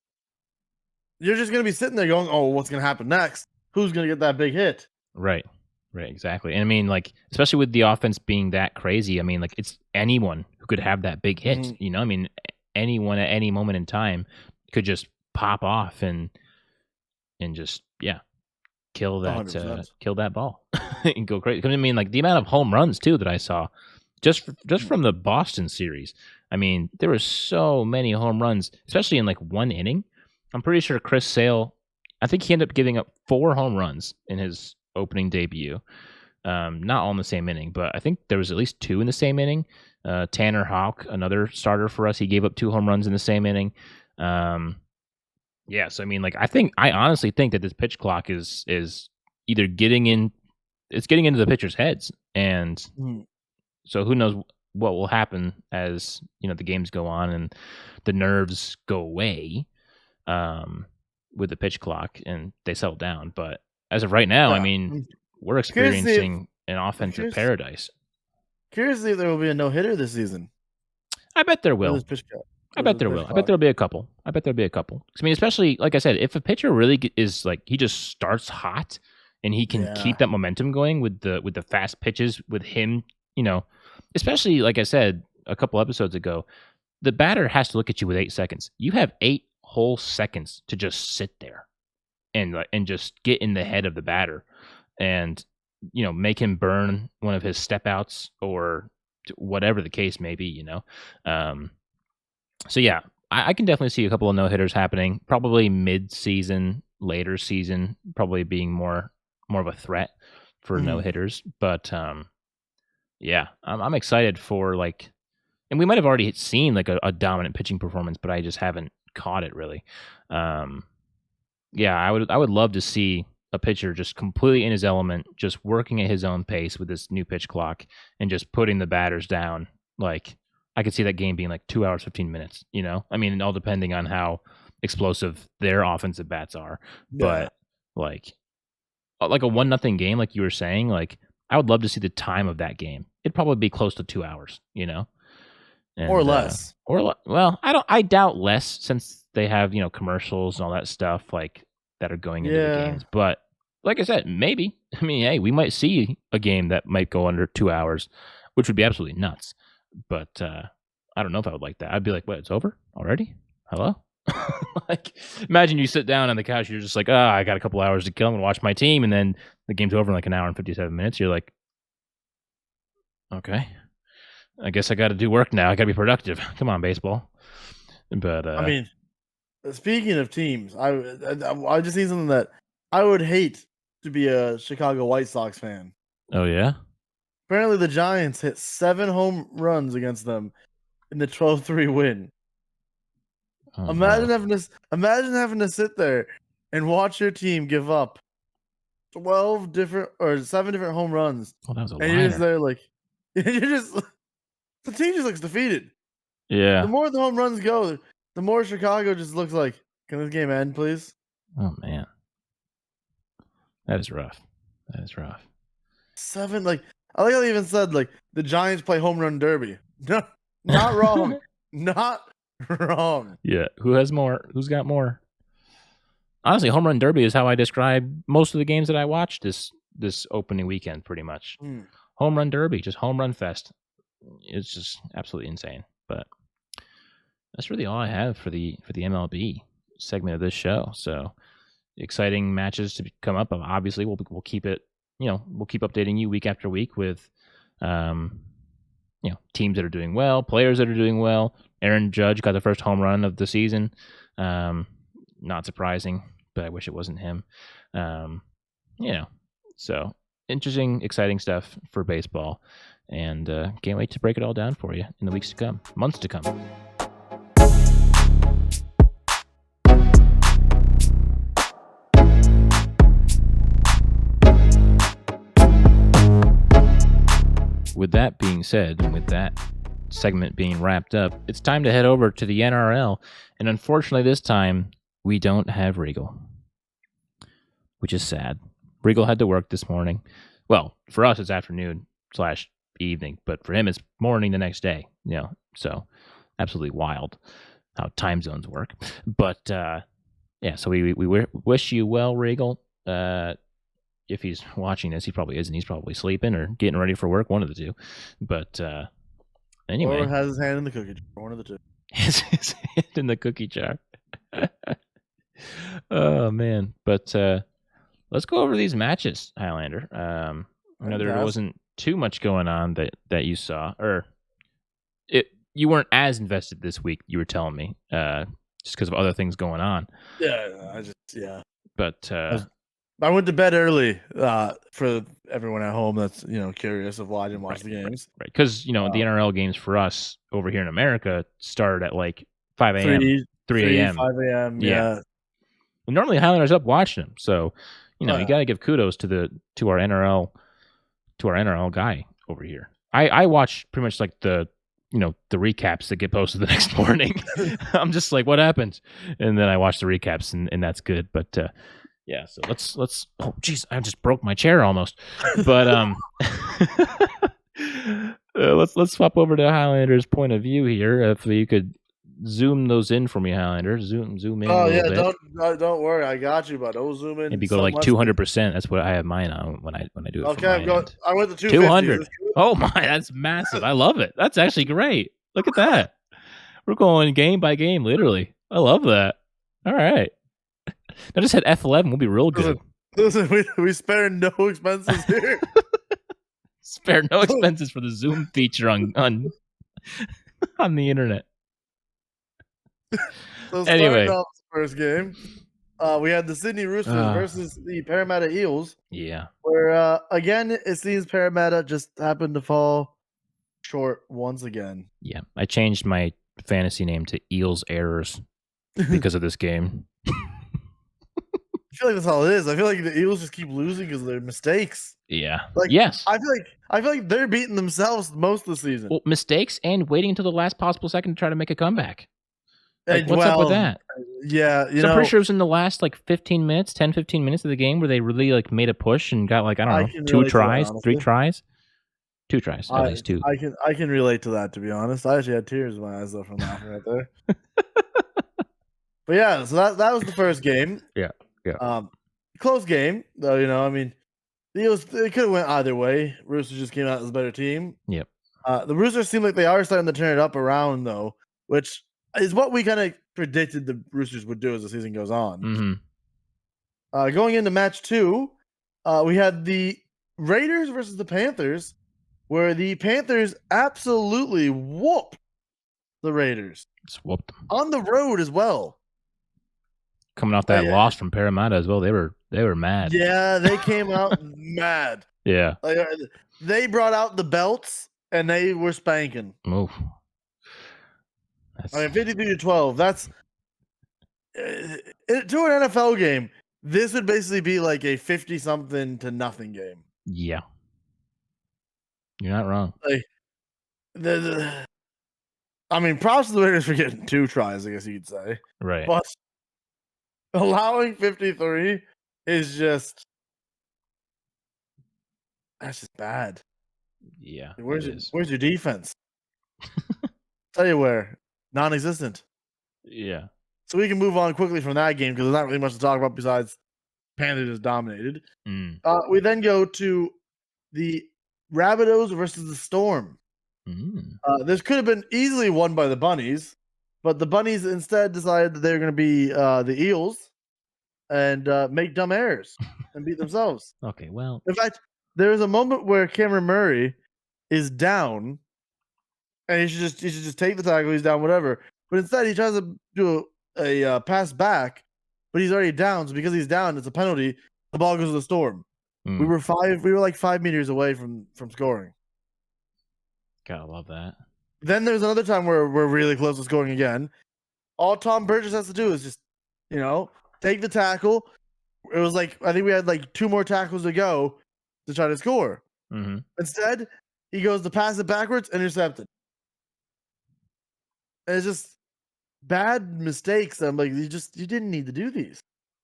you're just gonna be sitting there going, "Oh, what's gonna happen next? Who's gonna get that big hit?" Right. Right. Exactly. And I mean, like, especially with the offense being that crazy, I mean, like, it's anyone who could have that big hit. Mhm. I mean, anyone at any moment in time could just pop off and just, yeah, kill that ball and go crazy. 'Cause I mean, like the amount of home runs too that I saw just Mm. from the Boston series. I mean, there were so many home runs, especially in like one inning. I'm pretty sure Chris Sale, I think he ended up giving up 4 home runs in his opening debut. Not all in the same inning, but I think there was at least 2 in the same inning. Tanner Houck, another starter for us, he gave up 2 home runs in the same inning. Um, yeah, so I mean, like, I honestly think that this pitch clock is either getting into the pitchers' heads, and Mhm. so who knows what will happen as the games go on and the nerves go away with the pitch clock and they settle down. But as of right now, I Yeah. mean, we're Curious to see if experiencing an I'm offensive curious paradise. curious to see if there will be a no hitter this season I bet there for will. this pitch clock. I For bet this there pitch will. I bet clock. there'll be a couple. I bet there'll be a couple. 'Cause, I mean, especially like I said, if a pitcher really is like he just starts hot and he can Yeah. keep that momentum going with the fast pitches with him, you know, especially like I said a couple episodes ago, the batter has to look at you with 8 seconds. You have 8 whole seconds to just sit there and just get in the head of the batter and make him burn one of his step outs or whatever the case may be. Um, so yeah, I can definitely see a couple of no hitters happening. Probably mid season, later season, probably being more of a threat for no Mhm. hitters. But yeah, I'm excited for like, and we might have already seen like a dominant pitching performance, but I just haven't caught it really. Um, yeah, I would love to see a pitcher just completely in his element, just working at his own pace with this new pitch clock and just putting the batters down. Like I could see that game being like 2 hours 15 minutes. I mean, all depending on how explosive their offensive bats are, Yeah. but like like a 1-0 game, like you were saying, like I would love to see the time of that game. It'd probably be close to 2 hours. Or And less. well, I doubt less since they have commercials and all that stuff like that are going into the Yeah. games. But like I said, maybe I mean, hey, we might see a game that might go under 2 hours, which would be absolutely nuts. But I don't know if I would like that. I'd be like, what? It's over already? Hello? Like, imagine you sit down on the couch, you're just like, I got a couple hours to kill and watch my team, and then the game's over in like an hour and 57 minutes. You're like, okay. I guess I got to do work now. I got to be productive. Come on, baseball. But I mean, speaking of teams, I just seen something that I would hate to be a Chicago White Sox fan. oh yeah, Apparently, the Giants hit 7 home runs against them in the 12-3 win. oh no, Imagine having to sit there and watch your team give up 12 different or 7 different home runs, well that was a and you're just liner. there like you're just the team just looks defeated. The Yeah. more the home runs go, the more Chicago just looks like, "Can this game end, please?" Oh man, that is rough. That is rough. 7, like I like how they even said like the Giants play home run derby. No, Not wrong. Not wrong. Yeah. Who has more? Who's got more? Honestly, home run derby is how I describe most of the games that I watched this opening weekend. Pretty much, home run derby, just home run fest. It's just absolutely insane. But that's really all I have for the MLB segment of this show. So exciting matches to come up. Obviously, we'll keep it. We'll keep updating you week after week with, teams that are doing well, players that are doing well. Aaron Judge got the first home run of the season. Not surprising, but I wish it wasn't him. So interesting, exciting stuff for baseball, and can't wait to break it all down for you in the weeks to come, months to come. With that being said, and with that segment being wrapped up, it's time to head over to the NRL. And unfortunately, this time, we don't have Regal, which is sad. Regal had to work this morning. Well, for us, it's afternoon/evening, but for him, it's morning the next day. So absolutely wild how time zones work. But so we wish you well, Regal. If he's watching this, he probably isn't. He's probably sleeping or getting ready for work, one of the two. But anyway. Or has his hand in the cookie jar, one of the two. His hand in the cookie jar. Oh, man. But let's go over these matches, Highlander. I know there wasn't too much going on that you saw. Or you weren't as invested this week, you were telling me, just because of other things going on. Yeah. But I went to bed early for everyone at home that's curious of why I didn't watch the games. Right, because the NRL games for us over here in America start at like 5 a.m., 3 a.m., 5 a.m. Yeah. And normally Highlander's up watching them, so you got to give kudos to our NRL guy over here. I watch pretty much like the recaps that get posted the next morning. I'm just like, what happened? And then I watch the recaps, and that's good. But yeah, so let's. Oh, geez, I just broke my chair almost. But let's swap over to Highlander's point of view here. If you could zoom those in for me, Highlander. Zoom in. Oh yeah, don't worry, I got you, but don't zoom in. Maybe go to like 200%. That's what I have mine on when I do it. Okay, I went to 200. Oh my, that's massive. I love it. That's actually great. Look at that. We're going game by game, literally. I love that. All right. I just hit F11. We'll be real good. Listen, we spare no expenses here. Spare no expenses for the Zoom feature on the internet. So anyway, off the first game, we had the Sydney Roosters versus the Parramatta Eels. Yeah. Where again, it seems Parramatta just happened to fall short once again. Yeah, I changed my fantasy name to Eels Errors because of this game. I feel like that's all it is. I feel like the Eels just keep losing because of their mistakes. Yeah. Like, yes. I feel like they're beating themselves most of the season. Well, mistakes and waiting until the last possible second to try to make a comeback. Like, what's up with that? Yeah, I'm pretty sure it was in the last like 15 minutes of the game where they really like made a push and got like, I don't know, 2 tries, 3 tries. 2 tries, at least 2. I can relate to that, to be honest. I actually had tears in my eyes though from laughing right there. But yeah, so that was the first game. Yeah. Close game though. I mean, the Eels, they could have went either way. Roosters just came out as a better team. Yep. The Roosters seem like they are starting to turn it up around though, which is what we kind of predicted the Roosters would do as the season goes on. Mm-hmm. Going into match 2, we had the Raiders versus the Panthers, where the Panthers absolutely whooped the Raiders. Just whooped them on the road as well. Coming off that loss from Parramatta as well, they were mad. Yeah, they came out mad. Yeah, they brought out the belts and they were spanking. Oof. I mean, 53-12. That's to an NFL game. This would basically be like a 50-something to nothing game. Yeah, you're not wrong. Like I mean, props to the Raiders for getting 2 tries, I guess you could say. Right. But allowing 53 is just that's just bad. Yeah. Where's your defense? Tell you where, non-existent. Yeah. So we can move on quickly from that game because there's not really much to talk about besides Panthers just dominated. Mm. We then go to the Rabbitohs versus the Storm. Mm. This could have been easily won by the Bunnies, but the Bunnies instead decided that they're going to be the Eels and make dumb errors and beat themselves. Okay, well. In fact, there is a moment where Cameron Murray is down, and he should just take the tackle. He's down, whatever. But instead, he tries to do a pass back, but he's already down. So because he's down, it's a penalty. The ball goes to the Storm. We Mm. were like 5 meters away from scoring. Gotta love that. Then there's another time where we're really close to scoring again. All Tom Burgess has to do is just, take the tackle. It was like, I think we had like 2 more tackles to go to try to score. Mm-hmm. Instead, he goes to pass it backwards, intercepted. And it's just bad mistakes. I'm like, you didn't need to do these.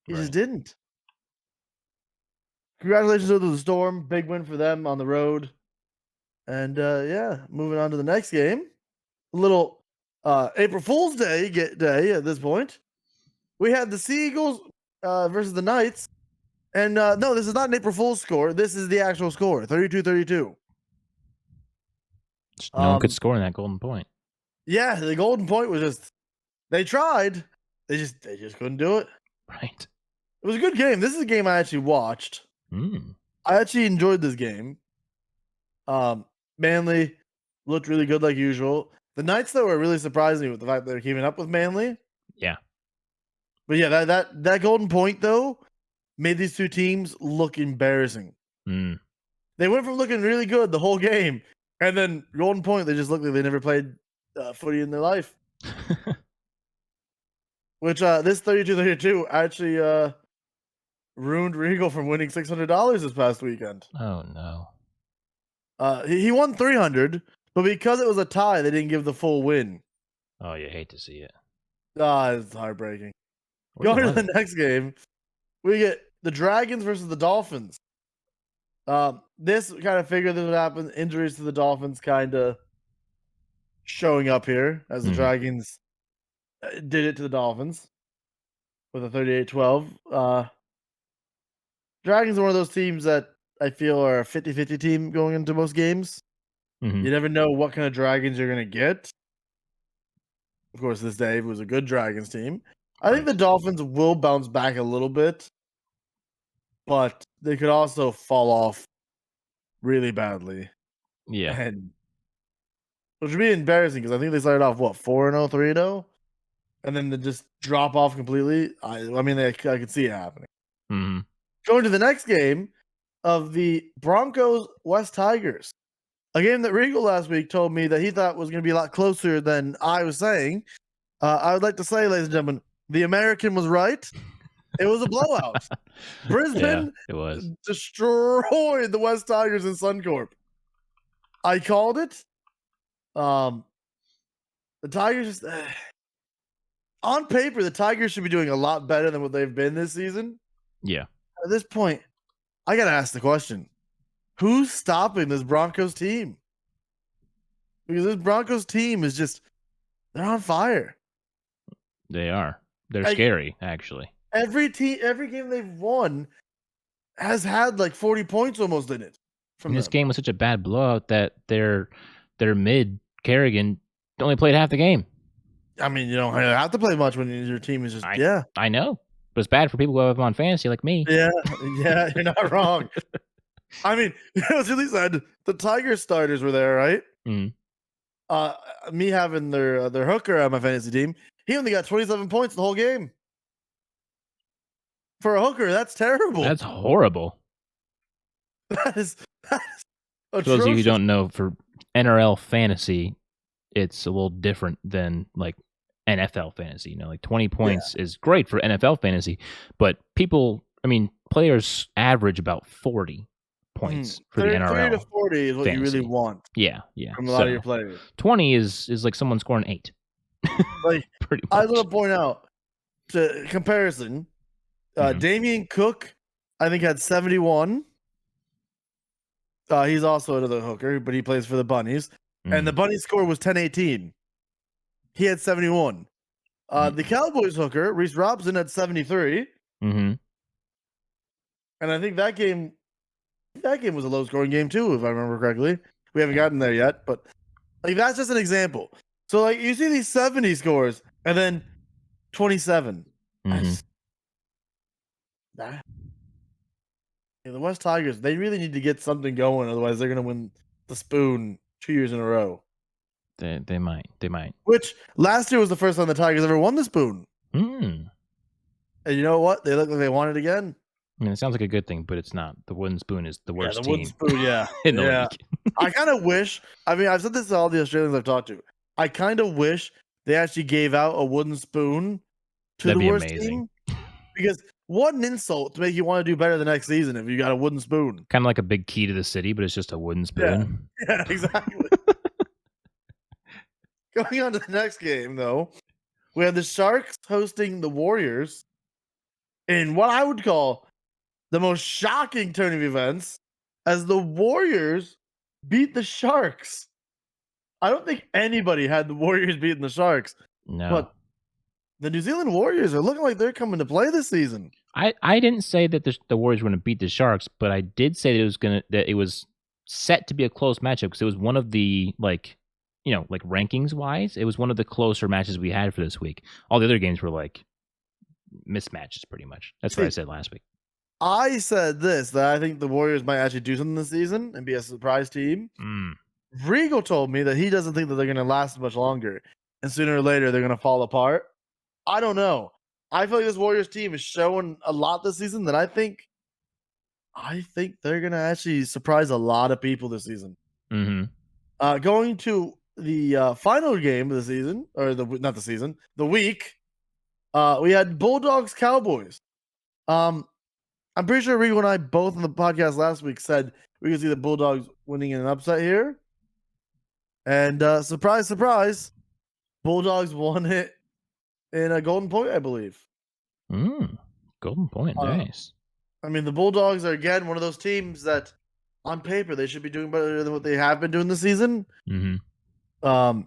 You just didn't. Congratulations to the Storm. Big win for them on the road. And moving on to the next game. A little April Fool's Day at this point. We had the Seagulls versus the Knights. And no, this is not an April Fool's score. This is the actual score, 32-32. No one could score in that golden point. Yeah, the golden point was just they tried. They just couldn't do it. Right. It was a good game. This is a game I actually watched. I actually enjoyed this game. Manly looked really good like usual. The Knights, though, were really surprising with the fact that they're keeping up with Manly. Yeah. But yeah, that golden point, though, made these two teams look embarrassing. Mm. They went from looking really good the whole game, and then golden point, they just looked like they never played footy in their life. Which this 32-32 actually ruined Regal from winning $600 this past weekend. Oh no. He won $300, but because it was a tie, they didn't give the full win. Oh, you hate to see it. It's heartbreaking. Going to the next game, we get the Dragons versus the Dolphins. This kind of figured this would happen. Injuries to the Dolphins kind of showing up here as the Dragons did it to the Dolphins with a 38-12. Dragons are one of those teams that I feel are a 50-50 team going into most games. You never know what kind of Dragons you're going to get. Of course, this day was a good Dragons team. I think the Dolphins will bounce back a little bit, but they could also fall off really badly. Yeah. And which would be embarrassing because I think they started off, 4-0, 3-0? And then they just drop off completely. I mean, I could see it happening. Going to the next game of the Broncos West Tigers. A game that Regal last week told me that he thought was going to be a lot closer than I was saying. I would like to say, ladies and gentlemen, the American was right. It was a blowout. Brisbane it was. destroyed the West Tigers in Suncorp. I called it. The Tigers just on paper, the Tigers should be doing a lot better than what they've been this season. Yeah. At this point, I got to ask the question. Who's stopping this Broncos team? Because this Broncos team is just, they're on fire. They are. They're scary, actually. Every game they've won has had like 40 points almost in it. This game was such a bad blowout that their mid Kerrigan only played half the game. I mean, you don't have to play much when your team is just I know. But it's bad for people who have them on fantasy like me. Yeah, you're not wrong. I mean, as really said, the Tigers starters were there, right? Me having their hooker on my fantasy team, he only got 27 points the whole game. For a hooker, that's terrible. That's horrible. That is for those of you who don't know, for NRL fantasy, it's a little different than like NFL fantasy. You know, like 20 points is great for NFL fantasy, but players average about 40 points for the NRL. 30 to 40 is what fantasy. You really want. Yeah. From a lot of your players. 20 is like someone scoring 8. Like, pretty much. I want to point out to comparison, Damian Cook, I think, had 71. He's also another hooker, but he plays for the Bunnies. And the Bunnies score was 10-18. he had 71. The Cowboys hooker, Reese Robson, had 73. Mm-hmm. And I think that game was a low scoring game too, if I remember correctly. We haven't gotten there yet, but like that's just an example. So like you see these 70 scores and then 27. Mm-hmm. The West Tigers, they really need to get something going, otherwise they're gonna win the spoon 2 years in a row. They might. Which last year was the first time the Tigers ever won the spoon. Mm. And you know what? They look like they won it again. I mean, it sounds like a good thing, but it's not. The wooden spoon is the worst the wooden team spoon, yeah. in the Yeah. league. I kind of wish, I mean, I've said this to all the Australians I've talked to. I kind of wish they actually gave out a wooden spoon to That'd the be worst amazing. team. Because what an insult to make you want to do better the next season if you got a wooden spoon. Kind of like a big key to the city, but it's just a wooden spoon. Yeah, exactly. Going on to the next game, though, we have the Sharks hosting the Warriors in what I would call the most shocking turn of events as the Warriors beat the Sharks. I don't think anybody had the Warriors beating the Sharks, No. but the New Zealand Warriors are looking like they're coming to play this season. I didn't say that the Warriors were going to beat the Sharks, but I did say that it was set to be a close matchup because it was one of the rankings wise, it was one of the closer matches we had for this week. All the other games were like mismatches, pretty much. That's what I said last week. I said this, that I think the Warriors might actually do something this season and be a surprise team. Rigo told me that he doesn't think that they're going to last much longer, and sooner or later they're going to fall apart. I don't know. I feel like this Warriors team is showing a lot this season that I think they're going to actually surprise a lot of people this season. Mm-hmm. Going to the final game of the season, or the week, we had Bulldogs Cowboys. I'm pretty sure Rigo and I both on the podcast last week said we could see the Bulldogs winning in an upset here. And surprise, surprise, Bulldogs won it in a Golden Point, I believe. Golden Point, nice. I mean, the Bulldogs are, again, one of those teams that, on paper, they should be doing better than what they have been doing this season. Mm-hmm.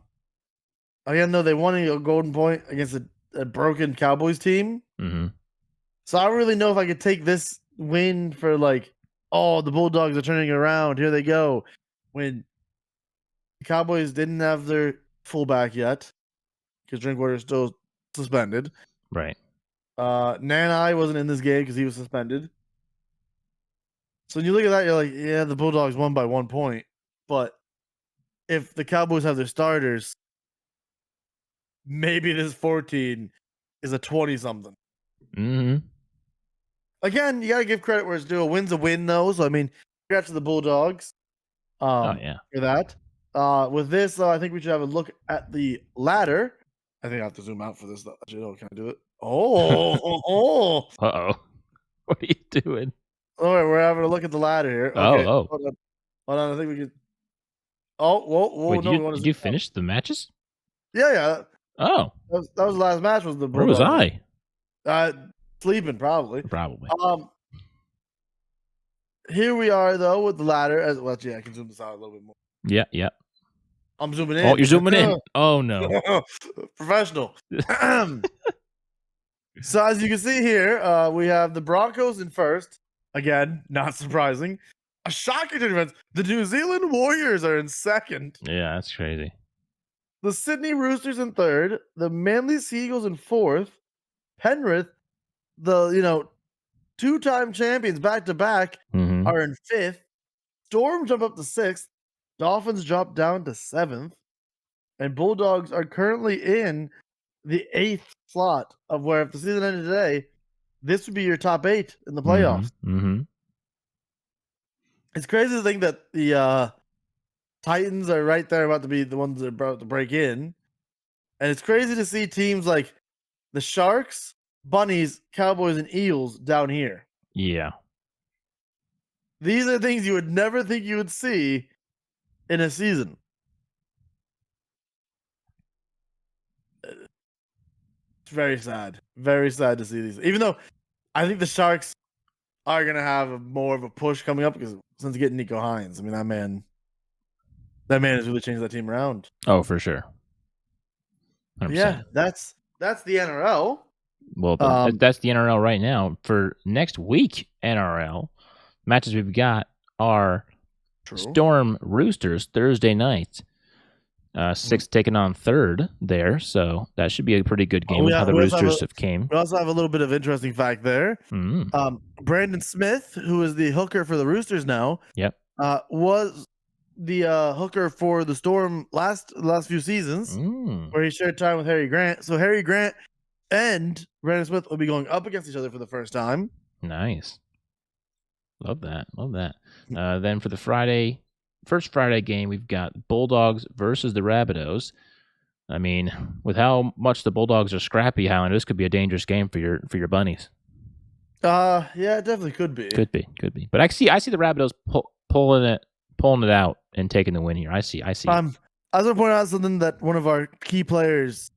Again, though, they won a Golden Point against a broken Cowboys team. Mm-hmm. So I don't really know if I could take this win for like, oh, the Bulldogs are turning it around. Here they go. When the Cowboys didn't have their fullback yet because Drinkwater is still suspended. Right. Nanai wasn't in this game because he was suspended. So when you look at that, you're like, yeah, the Bulldogs won by 1 point. But if the Cowboys have their starters, maybe this 14 is a 20-something. Mm-hmm. Again, you got to give credit where it's due. A win's a win, though. So, I mean, congrats to the Bulldogs. Oh, yeah. For that. With this, though, I think we should have a look at the ladder. I think I have to zoom out for this, though. Actually, no, can I do it? Oh. Uh-oh. What are you doing? All right, we're having a look at the ladder here. Okay. Oh. Hold on. I think we could. Oh, whoa. Wait, No, did you finish the matches? Yeah. Oh. That was the last match. Was the Bulldogs. Where was I? Sleeping, probably. Probably. Here we are, though, with the ladder. I can zoom this out a little bit more. Yeah. I'm zooming in. Oh, you're zooming in. Oh, no. Professional. So, as you can see here, we have the Broncos in first. Again, not surprising. A shocking event. The New Zealand Warriors are in second. Yeah, that's crazy. The Sydney Roosters in third. The Manly Seagulls in fourth. Penrith, the two-time champions back-to-back, are in fifth. Storm jump up to sixth. Dolphins drop down to seventh. And Bulldogs are currently in the eighth slot of where, if the season ended today, this would be your top 8 in the playoffs. Mm-hmm. It's crazy to think that the Titans are right there about to be the ones that are about to break in. And it's crazy to see teams like the Sharks, Bunnies, Cowboys, and Eels down here. Yeah. These are things you would never think you would see in a season. It's very sad. Very sad to see these. Even though I think the Sharks are going to have more of a push coming up because since getting Nico Hines, I mean, that man has really changed that team around. Oh, for sure. Yeah, that's the NRL. Well, that's the NRL right now. For next week, NRL matches we've got are Storm Roosters Thursday night. 6th taking on 3rd there, so that should be a pretty good game with how the Roosters have came. We also have a little bit of interesting fact there. Brandon Smith, who is the hooker for the Roosters now, was the hooker for the Storm last few seasons, where he shared time with Harry Grant. So Harry Grant and Brandon Smith will be going up against each other for the first time. Nice. Love that. Then for the first Friday game, we've got Bulldogs versus the Rabbitohs. I mean, with how much the Bulldogs are scrappy, Highlander, this could be a dangerous game for your bunnies. Yeah, it definitely could be. Could be. But I see the Rabbitohs pulling it out and taking the win here. I see. I was going to point out something that one of our key players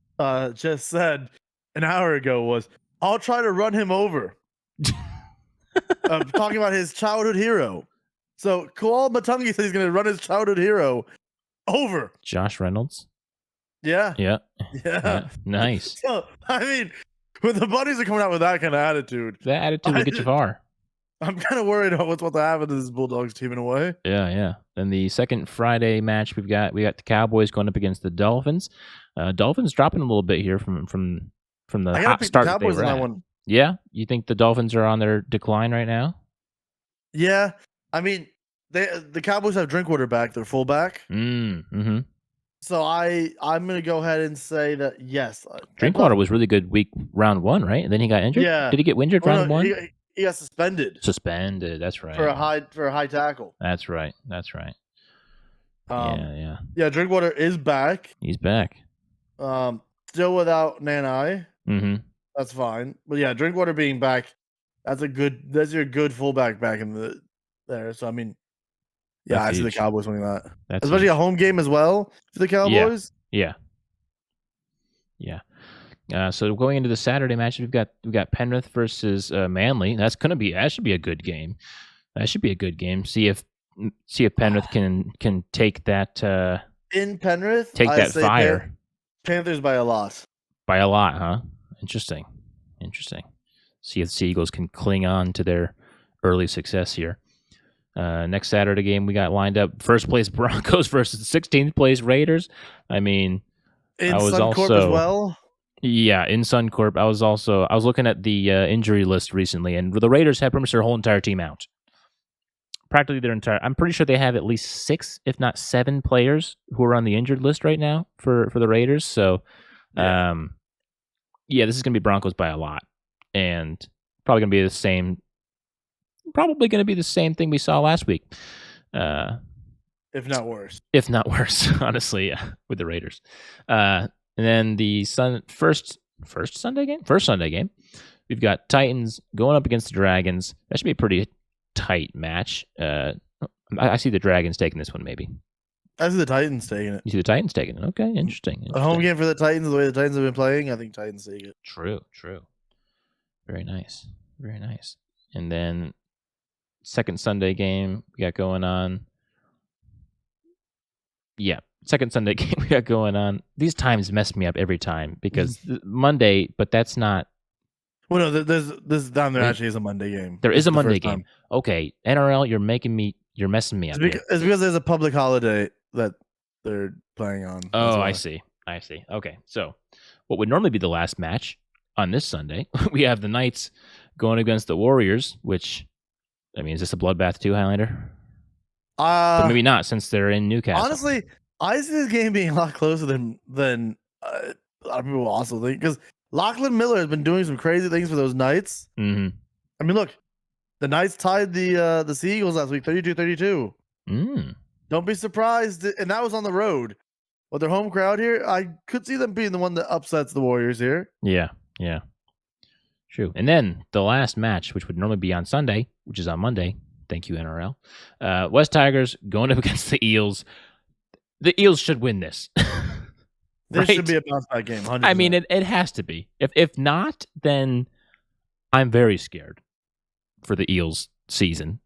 just said an hour ago was, "I'll try to run him over." Talking about his childhood hero. So Koal Matungi said he's going to run his childhood hero over. Josh Reynolds? Yeah. Nice. So, I mean, when the Bunnies are coming out with that kind of attitude. That attitude will get you far. I'm kind of worried about what's about to happen to this Bulldogs team in a way. Yeah. Then the second Friday match, we got the Cowboys going up against the Dolphins. Dolphins dropping a little bit here from the hot start that they were at. One. Yeah? You think the Dolphins are on their decline right now? Yeah. I mean, the Cowboys have Drinkwater back, their fullback. So I'm going to go ahead and say that, yes. Drinkwater was really good round 1, right? And then he got injured? Yeah. Did he get injured round 1? He got suspended. That's right. For a high tackle. That's right. Yeah. Yeah, Drinkwater is back. He's back. Still without Nanai. That's fine. But yeah, Drinkwater being back, that's your good fullback back in there. So I mean, yeah, that's I see the Cowboys winning that. That's especially huge. A home game as well for the Cowboys. Yeah. So going into the Saturday match, we've got Penrith versus Manly. That should be a good game. See if Penrith can take that in Penrith. Take that fire. Panthers by a lot. By a lot, huh? Interesting. See if the Seagulls can cling on to their early success here. Next Saturday game we got lined up: first place Broncos versus 16th place Raiders. I mean, in Suncorp as well. Yeah, in Suncorp. I was looking at the injury list recently, and the Raiders have pretty much their whole entire team out. Practically their entire. I'm pretty sure they have at least 6, if not 7, players who are on the injured list right now for the Raiders. So, this is gonna be Broncos by a lot, and probably gonna be the same. Probably going to be the same thing we saw last week. If not worse. Honestly, with the Raiders. And then the first Sunday game, we've got Titans going up against the Dragons. That should be a pretty tight match. I see the Dragons taking this one, maybe. I see the Titans taking it. You see the Titans taking it? Okay, interesting. A home game for the Titans, the way the Titans have been playing, I think Titans take it. True. Very nice. And then second Sunday game we got going on. Yeah, second Sunday game we got going on. These times mess me up every time because Monday, but that's not. Well, no, this time there actually is a Monday game. There is a Monday game. Okay, NRL, you're messing me up. It's because there's a public holiday that they're playing on. Oh, I see. Okay, so what would normally be the last match on this Sunday, we have the Knights going against the Warriors, which. I mean, is this a bloodbath too, Highlander? But maybe not, since they're in Newcastle. Honestly, I see this game being a lot closer than a lot of people also think, because Lachlan Miller has been doing some crazy things for those Knights. I mean, look, the Knights tied the Seagulls last week, 32-32. Don't be surprised, and that was on the road. With their home crowd here, I could see them being the one that upsets the Warriors here. Yeah. True. And then the last match, which would normally be on Sunday, which is on Monday. Thank you, NRL. West Tigers going up against the Eels. The Eels should win this. This should be a bounce back game. 100%. I mean, it has to be. If not, then I'm very scared for the Eels season.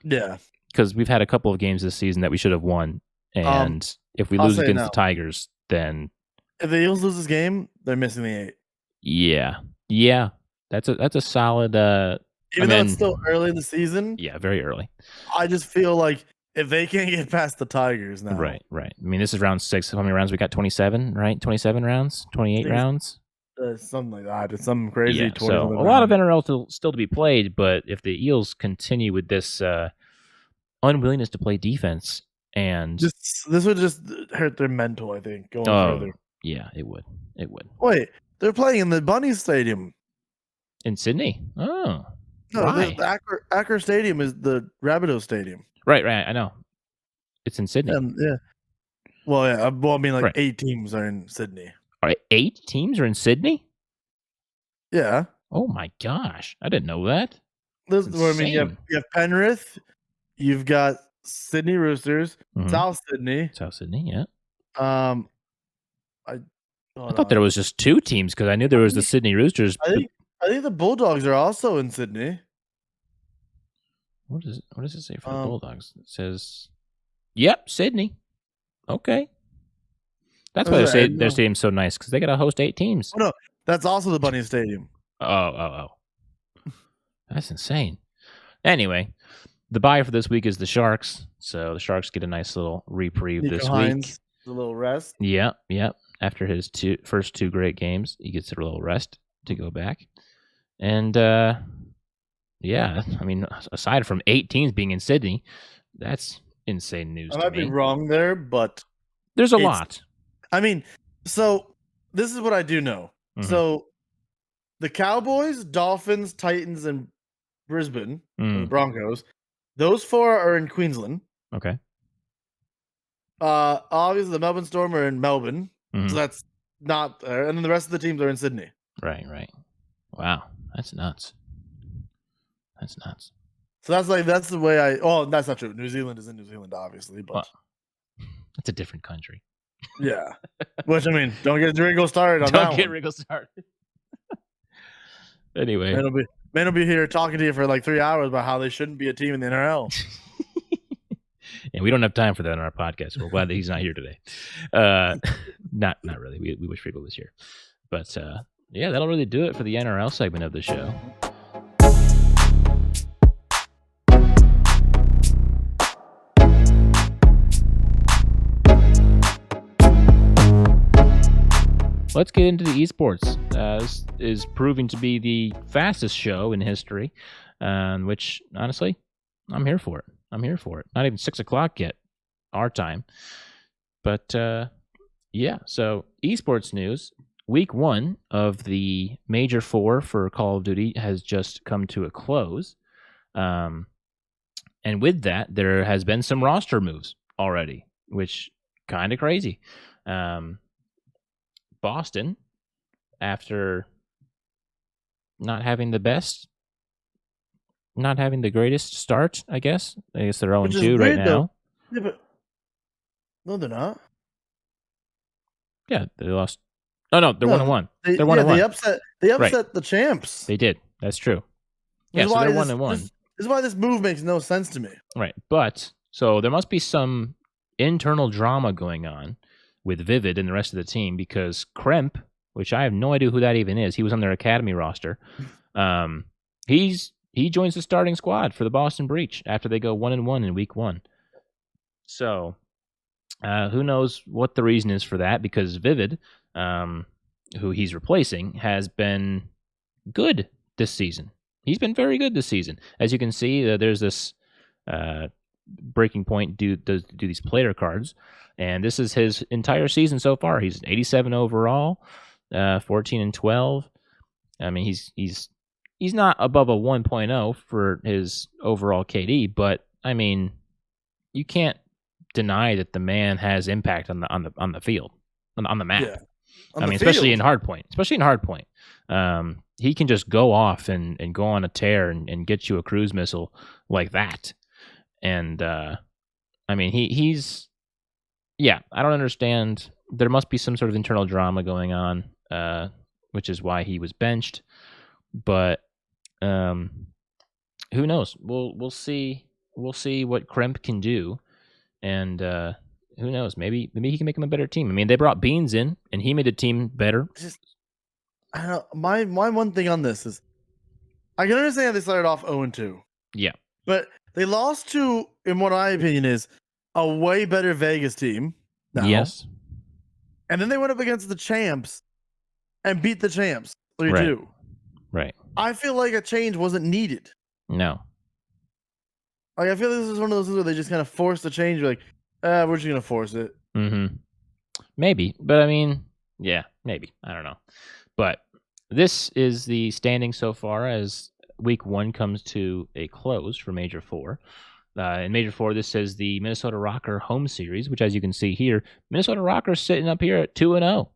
Yeah. Because we've had a couple of games this season that we should have won. And if we lose against the Tigers, then if the Eagles lose this game, they're missing the 8. Yeah. That's a solid. Even though it's still early in the season. Yeah, very early. I just feel like if they can't get past the Tigers now, right. I mean, this is round 6. How many rounds we got? 27, right? 27 rounds, 28 rounds. Something like that. It's something crazy. Yeah, so a lot of NRL still to be played, but if the Eels continue with this unwillingness to play defense, and this would just hurt their mental, I think, going further. Yeah, it would. Wait, they're playing in the Bunny Stadium in Sydney. Oh, no, why? The Acker Stadium is the Rabbitoh Stadium. Right. I know. It's in Sydney. Yeah. Well, yeah. Well, I mean, like 8 teams are in Sydney. All right, 8 teams are in Sydney? Yeah. Oh my gosh, I didn't know that. I mean, you have Penrith, you've got Sydney Roosters, South Sydney. Yeah. I thought there was just 2 teams because I knew there was the Sydney Roosters. I think the Bulldogs are also in Sydney. What does it say for the Bulldogs? It says, "Yep, Sydney." Okay, that's why their stadium's so nice because they got to host 8 teams. Oh, no, that's also the Bunny Stadium. Oh, that's insane. Anyway, the bye for this week is the Sharks, so the Sharks get a nice little reprieve this week. A little rest. Yeah. After his first 2 great games, he gets a little rest to go back. And yeah, I mean, aside from 8 teams being in Sydney, that's insane news to me. I might be wrong there, but there's a lot. I mean, so this is what I do know. So the Cowboys, Dolphins, Titans, and Brisbane, the Broncos, those 4 are in Queensland. Okay. Obviously the Melbourne Storm are in Melbourne, so that's not there, and then the rest of the teams are in Sydney. Right. Wow, that's nuts. So that's the way that's not true. New Zealand is in New Zealand, obviously, but it's a different country. Yeah. Which, I mean, don't get Ringo started on that one. Don't get Ringo started. Anyway. Man will be here talking to you for like 3 hours about how they shouldn't be a team in the NRL. And we don't have time for that on our podcast. We're glad that he's not here today. Not really. We wish Ringo was here. But yeah, that'll really do it for the NRL segment of the show. Let's get into the eSports. This is proving to be the fastest show in history, which, honestly, I'm here for it. Not even 6 o'clock yet, our time. But, yeah, so eSports news. Week 1 of the Major IV for Call of Duty has just come to a close. And with that, there has been some roster moves already, which kind of crazy. Boston, after not having the greatest start, I guess they're 0-2 right now. Yeah, but no, they're not. Yeah, they lost. Oh no, they're 1-1. They're 1-1. They upset the champs. They did. That's true. Yeah, so they're 1-1. This is why this move makes no sense to me. Right, but so there must be some internal drama going on with Vivid and the rest of the team, because Kremp, which I have no idea who that even is, he was on their academy roster. He joins the starting squad for the Boston Breach after they go 1-1 in week 1. So who knows what the reason is for that, because Vivid, who he's replacing, has been good this season. He's been very good this season. As you can see, there's this breaking point do these player cards, and this is his entire season so far. He's 87 overall, 14-12. I mean, he's not above a 1.0 for his overall KD, but I mean, you can't deny that the man has impact on the field, on the map. Yeah, especially in hardpoint. He can just go off and go on a tear and get you a cruise missile like that. And I mean, he's I don't understand. There must be some sort of internal drama going on, which is why he was benched. But who knows? We'll see. We'll see what Kremp can do, and who knows? Maybe he can make him a better team. I mean, they brought Beans in, and he made the team better. I don't know. My one thing on this is, I can understand how they started off 0-2. Yeah. But they lost to, in what my opinion is, a way better Vegas team. Now. Yes. And then they went up against the champs and beat the champs 3-2. Right. I feel like a change wasn't needed. No. Like, I feel like this is one of those things where they just kind of forced the change. You're like, we're just gonna force it. Mm-hmm. Maybe, but I mean, yeah, maybe. I don't know. But this is the standing so far as week 1 comes to a close for Major 4. In Major 4, this says the Minnesota Rocker home series, which, as you can see here, Minnesota Rockers sitting up here at 2-0.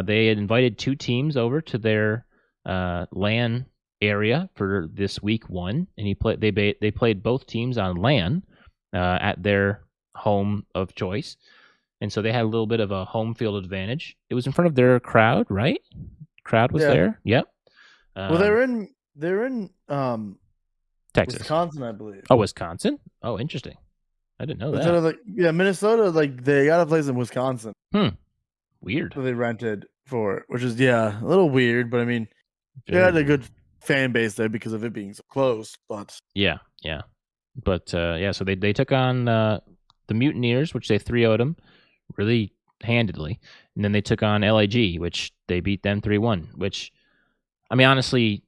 They had invited 2 teams over to their LAN area for this week 1, and they played both teams on LAN at their home of choice, and so they had a little bit of a home field advantage. It was in front of their crowd, right? Crowd was there. Yep. Well, they're in Texas, Wisconsin, I believe. Oh, Wisconsin. Oh, interesting. I didn't know Instead that. of Minnesota, they got a place in Wisconsin. Weird. That they rented for, which is a little weird, but I mean, they had a good fan base there because of it being so close. But yeah. But so they took on the Mutineers, which they 3-0'd them really handedly, and then they took on LAG, which they beat them 3-1. Which, I mean, honestly,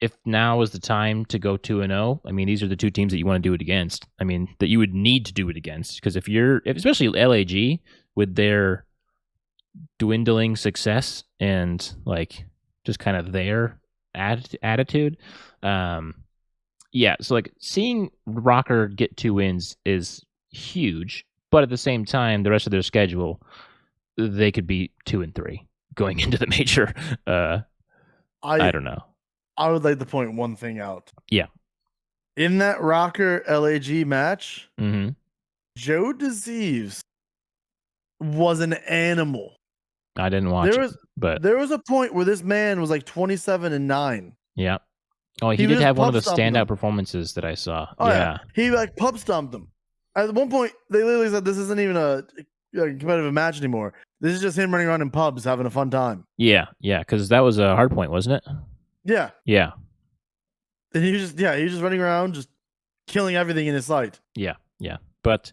if now is the time to go 2-0, I mean, these are the 2 teams that you want to do it against. I mean, that you would need to do it against, because especially LAG with their dwindling success and like just kind of their attitude. So like seeing Rocker get 2 wins is huge, but at the same time, the rest of their schedule, they could be 2-3 going into the major. I don't know. I would like to point one thing out. Yeah. In that Rocker LAG match, Mm-hmm. Joe DeCeves was an animal. I didn't watch it, but there was a point where this man was like 27-9. Yeah. Oh, he did have one of the standout performances that I saw. Oh, yeah. He like pub stomped them. At one point, they literally said this isn't even a competitive match anymore. This is just him running around in pubs having a fun time. Yeah, because that was a hard point, wasn't it? Yeah. Yeah. And he was just running around, just killing everything in his sight. Yeah. But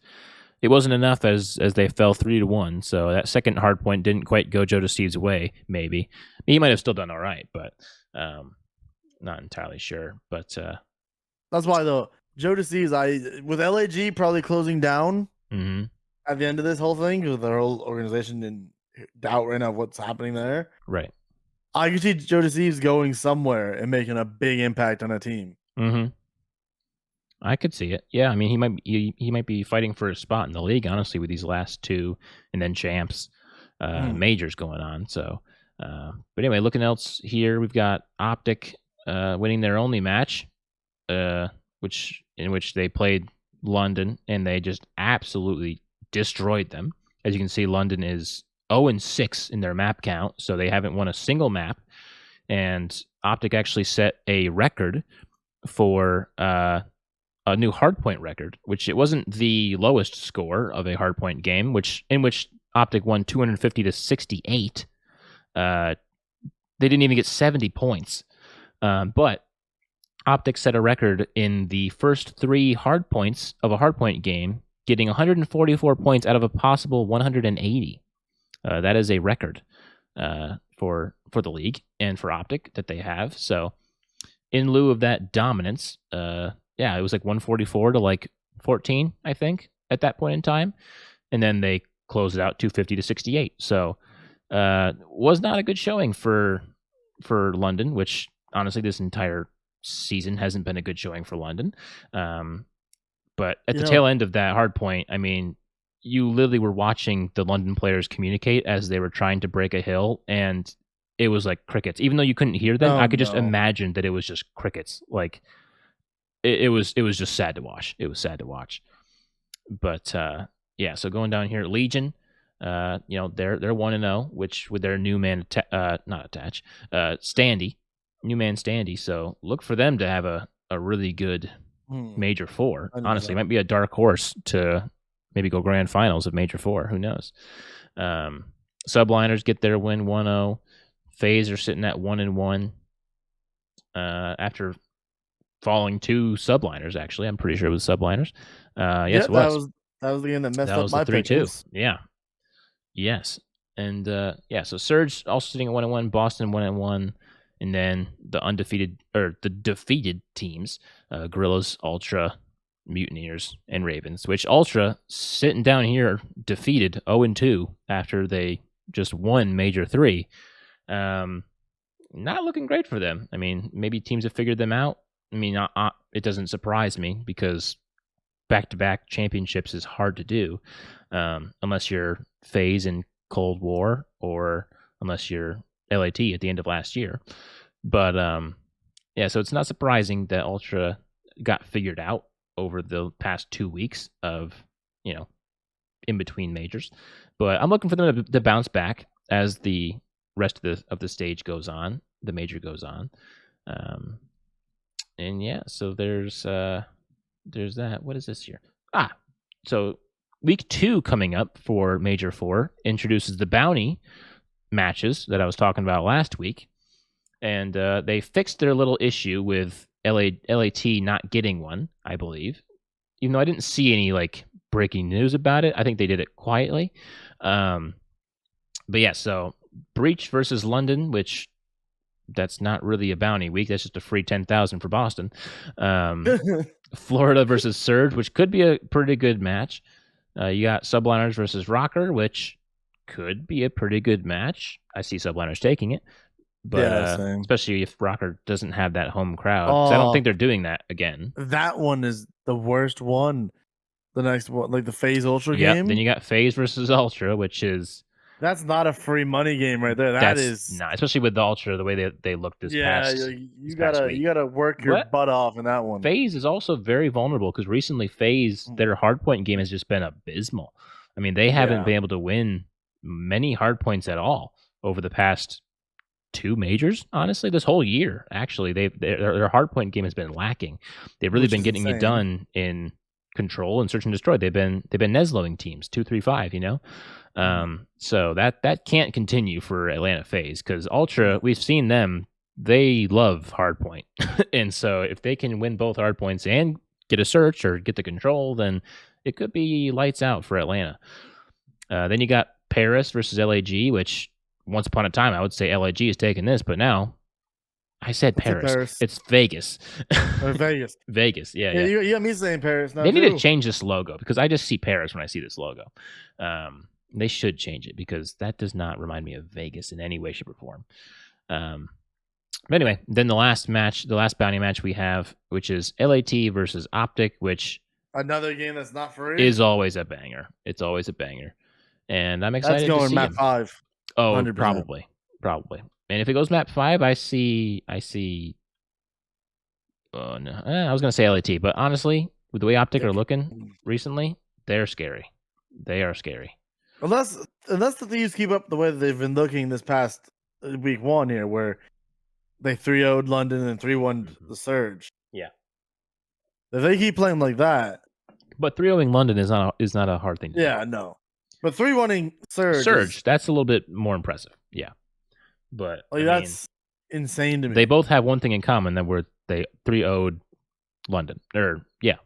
it wasn't enough as they fell 3-1. So that second hard point didn't quite go Joe DeCeves' way. Maybe he might have still done all right, but not entirely sure. But that's why though Joe DeCeves, with LAG probably closing down at the end of this whole thing, because their whole organization in doubt right now what's happening there. Right. I could see Joe DeCeves going somewhere and making a big impact on a team. Mm-hmm. I could see it. Yeah, I mean, he might be fighting for a spot in the league, honestly, with these last 2 and then champs majors going on. So, but anyway, looking else here, we've got Optic winning their only match, in which they played London, and they just absolutely destroyed them. As you can see, London is 0-6 in their map count, so they haven't won a single map. And Optic actually set a record for a new hardpoint record, which it wasn't the lowest score of a hardpoint game, in which Optic won 250-68. They didn't even get 70 points, but Optic set a record in the first 3 hardpoints of a hardpoint game, getting 144 points out of a possible 180. That is a record for the league and for Optic that they have. So, in lieu of that dominance, it was like 144 to like 14, I think, at that point in time. And then they closed it out 250-68. So was not a good showing for London, which honestly this entire season hasn't been a good showing for London. But at the tail end of that hard point, I mean, you literally were watching the London players communicate as they were trying to break a hill, and it was like crickets. Even though you couldn't hear them, I could just imagine that it was just crickets. Like it was just sad to watch. It was sad to watch. But so going down here, Legion, they're 1-0, which with their new man Standy, new man Standy. So look for them to have a really good Major 4. Honestly, it might be a dark horse to maybe go grand finals of Major IV. Who knows? Subliners get their win 1-0. FaZe are sitting at 1-1 after falling 2 subliners. Actually, I'm pretty sure it was subliners. Yes, it was. That was the game that messed That up was the my 3-2. pickings. Yeah. Yes. And so Surge also sitting at 1-1, Boston 1-1, and then the defeated teams, Gorillas, Ultra, Mutineers, and Ravens, which Ultra sitting down here defeated 0-2 after they just won Major 3. Not looking great for them. I mean, maybe teams have figured them out. I mean, it doesn't surprise me because back-to-back championships is hard to do unless you're FaZe in Cold War or unless you're LAT at the end of last year. But so it's not surprising that Ultra got figured out over the past 2 weeks of, in between majors. But I'm looking for them to bounce back as the rest of the stage goes on, the major goes on. So there's that. What is this here? So week 2 coming up for Major 4 introduces the bounty matches that I was talking about last week. And they fixed their little issue with LAT not getting one, I believe. Even though I didn't see any breaking news about it, I think they did it quietly. So Breach versus London, which that's not really a bounty week. That's just a free 10,000 for Boston. Florida versus Surge, which could be a pretty good match. You got Subliners versus Rocker, which could be a pretty good match. I see Subliners taking it. But especially if Rocker doesn't have that home crowd. Because I don't think they're doing that again. That one is the worst one. The next one, like the FaZe Ultra game. Then you got FaZe versus Ultra, which is... That's not a free money game right there. That's not, especially with the Ultra, the way they looked this past week. You gotta work your butt off in that one. FaZe is also very vulnerable because recently FaZe, their hardpoint game has just been abysmal. I mean, they haven't been able to win many hardpoints at all over the past 2 majors, honestly. This whole year, actually, their hardpoint game has been lacking. They've really been getting it done in Control and Search and Destroy. They've been Nesloing teams 2-3-5, so that can't continue for Atlanta FaZe because Ultra, we've seen them, they love hardpoint. And so if they can win both hardpoints and get a Search or get the Control, then it could be lights out for Atlanta. Then you got Paris versus LAG, which once upon a time I would say LAG is taking this, but now I said Paris. It's Vegas. Or Vegas. Vegas, yeah. You got me saying Paris now. They need to change this logo because I just see Paris when I see this logo. They should change it because that does not remind me of Vegas in any way, shape, or form. But anyway, then the last bounty match we have, which is LAT versus Optic, which another game that's not free, is always a banger. It's always a banger, and I'm excited. That's going to see map 5. Oh, 100%. Probably. And if it goes map 5, I see. Oh no, I was gonna say LAT, but honestly, with the way Optic are looking recently, they're scary. They are scary. Unless the Thieves keep up the way that they've been looking this past week 1 here, where they 3-0'd London and 3-1 the Surge. Yeah. If they keep playing like that, but 3-0ing London is not a hard thing to do. Yeah, no. But 3-1ing Surge, that's a little bit more impressive. Yeah. But that's insane to me. They both have one thing in common, that they 3-0'd London.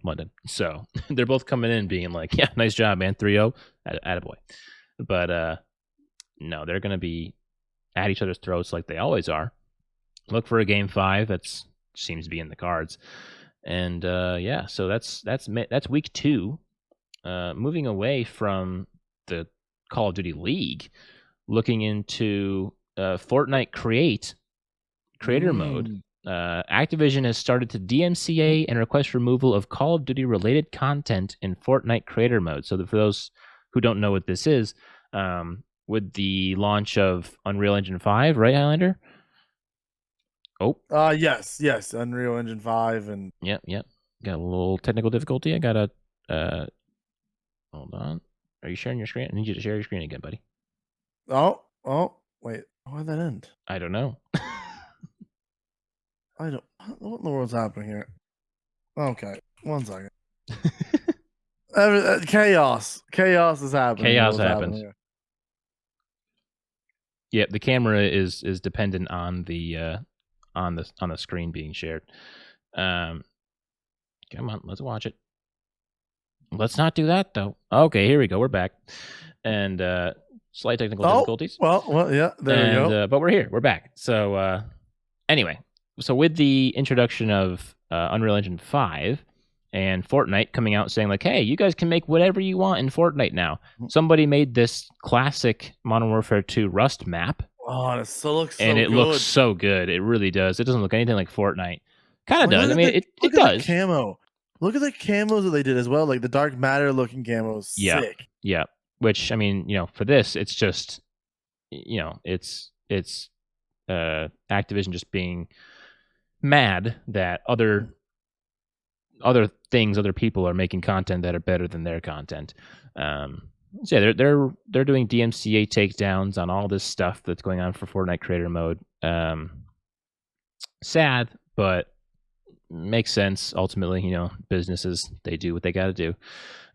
London. So they're both coming in being like, yeah, nice job, man. 3-0, attaboy. But no, they're going to be at each other's throats like they always are. Look for a game 5. That seems to be in the cards. And so that's week 2. Moving away from the Call of Duty League, looking into Fortnite creator mode. Activision has started to DMCA and request removal of Call of Duty related content in Fortnite creator mode. So for those who don't know what this is, with the launch of Unreal Engine 5, right, Highlander? Oh. Yes, Unreal Engine 5 and Yep. Got a little technical difficulty. I gotta hold on. Are you sharing your screen? I need you to share your screen again, buddy. Oh, wait. Why did that end? I don't know. What in the world's happening here? Okay, 1 second. Chaos is happening. Chaos What's happening happens. here? Yeah, the camera is dependent on the screen being shared. Come on, let's watch it. Let's not do that though. Okay, here we go. We're back, and slight technical difficulties. Well, yeah, there we go. But we're here. We're back. So anyway, so with the introduction of Unreal Engine 5 and Fortnite coming out saying like, hey, you guys can make whatever you want in Fortnite now. Somebody made this classic Modern Warfare 2 Rust map. Oh, it still looks so and it good. looks so good. It really does. It doesn't look anything like Fortnite. Kind of does. I mean, it look does. At the camo. Look at the camos that they did as well. Like the dark matter looking camos. Yeah. Sick. Yeah. Which, I mean, for this, it's just, it's Activision just being mad that other things, other people are making content that are better than their content. So yeah, they're doing DMCA takedowns on all this stuff that's going on for Fortnite Creator Mode. Sad, but makes sense. Ultimately, businesses, they do what they got to do.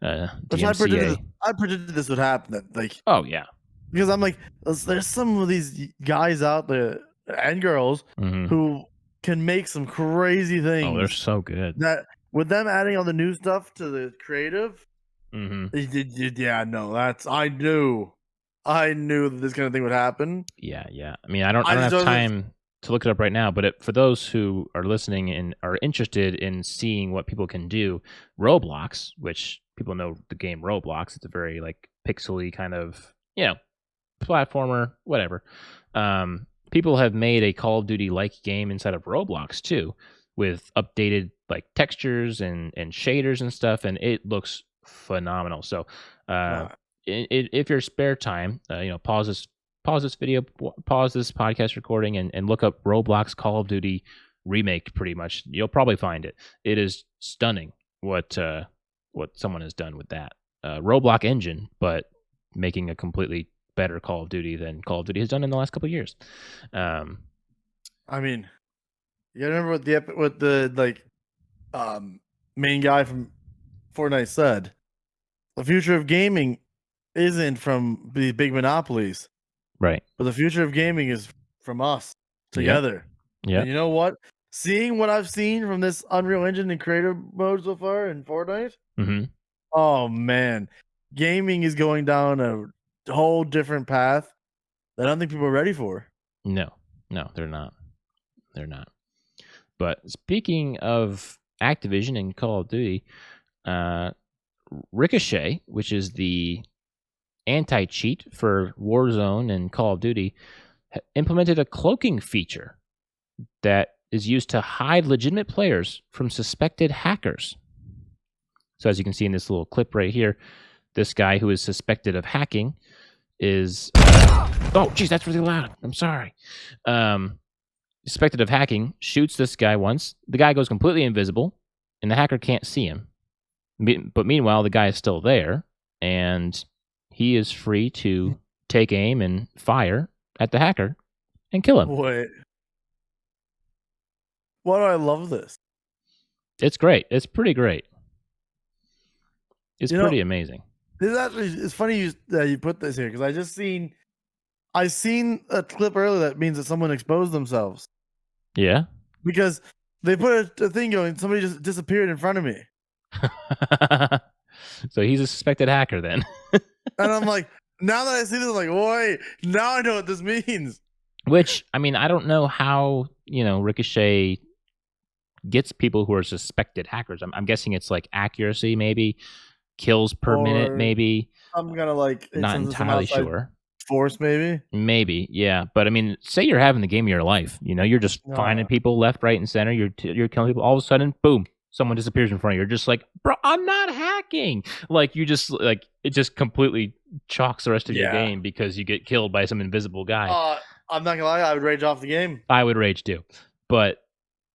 DMCA. I predicted this would happen. That, like, oh yeah, because I'm like, there's some of these guys out there and girls who can make some crazy things. Oh, they're so good. That with them adding all the new stuff to the creative. Yeah, no, I knew that this kind of thing would happen. Yeah. I mean, I don't have time to look it up right now, but for those who are listening and are interested in seeing what people can do, Roblox, which people know the game Roblox, it's a very like pixely kind of platformer, whatever. People have made a Call of Duty like game inside of Roblox too, with updated like textures and shaders and stuff, and it looks phenomenal. So if your spare time, pause this video, pause this podcast recording, and look up Roblox Call of Duty remake. Pretty much, you'll probably find it. It is stunning what someone has done with that Roblox engine, but making a completely better Call of Duty than Call of Duty has done in the last couple of years. I mean, you remember what the main guy from Fortnite said? The future of gaming isn't from the big monopolies, right? But the future of gaming is from us together. Yeah. And you know what? Seeing what I've seen from this Unreal Engine and creator mode so far in Fortnite, oh man, gaming is going down a whole different path that I don't think people are ready for. No, they're not. They're not. But speaking of Activision and Call of Duty, Ricochet, which is the anti-cheat for Warzone and Call of Duty, implemented a cloaking feature that is used to hide legitimate players from suspected hackers. So as you can see in this little clip right here, this guy who is suspected of hacking is... oh, geez, that's really loud. I'm sorry. Suspected of hacking, shoots this guy once. The guy goes completely invisible, and the hacker can't see him. But meanwhile, the guy is still there, and he is free to take aim and fire at the hacker and kill him. Wait. Why do I love this? It's great. It's pretty great. It's pretty amazing. It's funny that you put this here, because I seen a clip earlier that means that someone exposed themselves. Yeah. Because they put a thing going, somebody just disappeared in front of me. So he's a suspected hacker then. And I'm like, now that I see this, I'm like, wait, now I know what this means. Which, I mean, I don't know how, Ricochet gets people who are suspected hackers. I'm guessing it's like accuracy, maybe kills per minute, maybe. I'm gonna not entirely sure. Force, maybe, yeah. But I mean, say you're having the game of your life. You're just finding people left, right, and center. You're killing people. All of a sudden, boom, someone disappears in front of you. You're just like, bro, I'm not hacking. Like you just it just completely chalks the rest of your game because you get killed by some invisible guy. I'm not gonna lie, I would rage off the game. I would rage too, but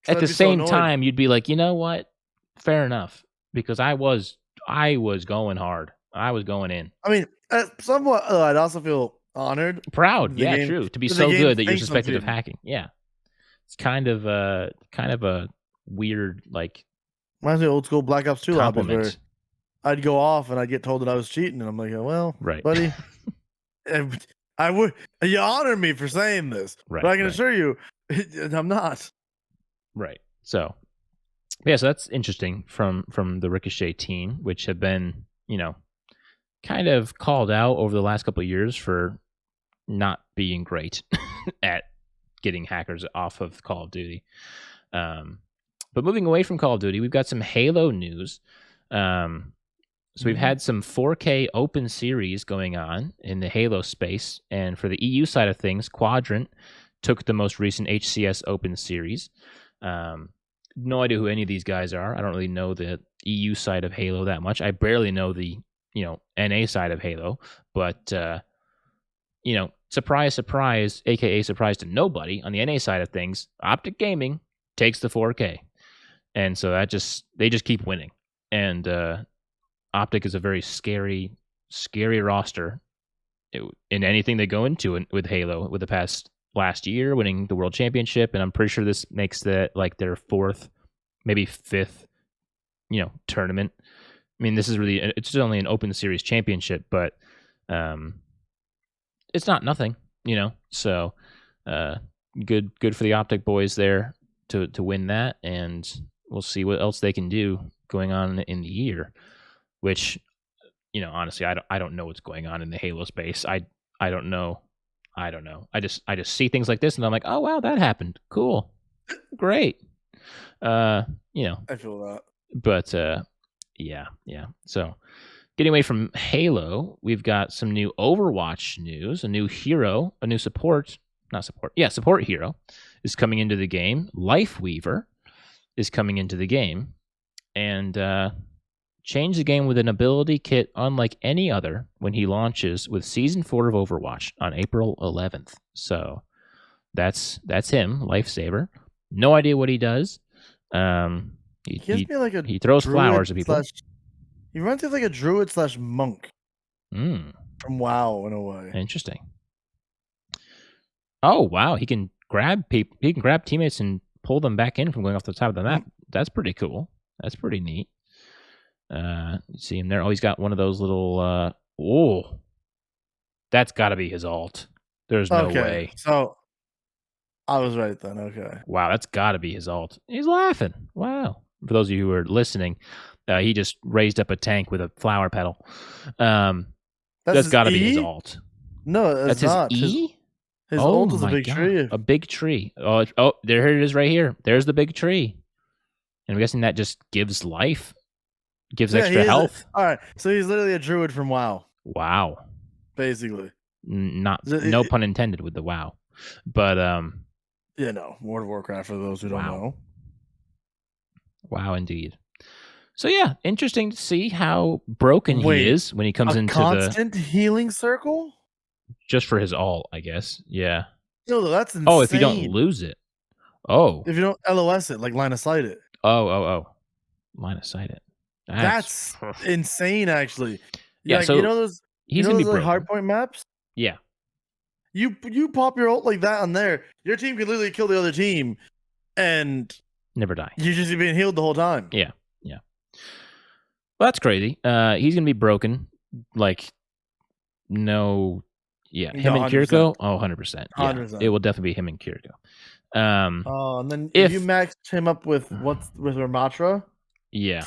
at the same time, you'd be like, you know what? Fair enough, because I was going hard. I was going in. I mean, somewhat. I'd also feel honored, proud. Yeah, true. To be so good that you're suspected of hacking. Yeah, it's kind of a weird Reminds me of old school Black Ops 2 lobbies where I'd go off and I'd get told that I was cheating, and I'm like, well, Right. buddy, I would. You honor me for saying this, Right, but I can right. assure you, I'm not. Right. So yeah, so that's interesting from the Ricochet team, which have been, kind of called out over the last couple of years for not being great at getting hackers off of Call of Duty. But moving away from Call of Duty, we've got some Halo news. So we've had some 4K open series going on in the Halo space, and for the EU side of things, Quadrant took the most recent HCS open series. No idea who any of these guys are. I don't really know the EU side of Halo that much. I barely know the NA side of Halo, but surprise, surprise, aka surprise to nobody on the NA side of things, Optic Gaming takes the 4K, and so they just keep winning, and Optic is a very scary roster in anything they go into with Halo. With the last year winning the World Championship, and I'm pretty sure this makes that like their fourth, maybe fifth, tournament. I mean, this is really, it's only an Open Series championship, but it's not nothing, So good for the Optic boys there to win that, and we'll see what else they can do going on in the year. Which, honestly, I don't know what's going on in the Halo space. I don't know. I just see things like this, and I'm like, oh wow, that happened. Cool, great. I feel that. But yeah. So, getting away from Halo, we've got some new Overwatch news. A new hero, a new support hero is coming into the game. Lifeweaver is coming into the game, and change the game with an ability kit unlike any other when he launches with Season 4 of Overwatch on April 11th. So that's him, Lifesaver. No idea what he does. He gives me like a he throws flowers at people. He reminds me of like a druid / monk from WoW in a way. Interesting. Oh wow, he can grab people. He can grab teammates and pull them back in from going off the top of the map. That's pretty cool. That's pretty neat. You see him there. Oh, he's got one of those little. That's got to be his alt. There's no way. So I was right then. Okay. Wow, that's got to be his alt. He's laughing. Wow. For those of you who are listening, he just raised up a tank with a flower petal. That's got to be his alt. No, that's not. His E. His ult is a big tree. A big tree. Oh, there it is right here. There's the big tree. And I'm guessing that just gives life. Gives extra health. All right, so he's literally a druid from WoW. Wow. Basically. No pun intended with the WoW. But World of Warcraft for those who don't know. Wow, indeed. So yeah, interesting to see how broken he is when he comes into the constant healing circle. Just for his ult, I guess. Yeah. No, that's insane. Oh, if you don't lose it. Oh. If you don't LOS it, like line of sight it. Oh. Line of sight it. That's insane, actually. Yeah, so he's gonna be those hardpoint maps. Yeah. You pop your ult like that on there, your team can literally kill the other team, and never die. You're just being healed the whole time. Yeah. Well, that's crazy. He's gonna be broken. Like, no. Yeah, him and Kiriko. Oh, 100%. Yeah, 100%. It will definitely be him and Kiriko. And then if you maxed him up with Ramatra. Yeah.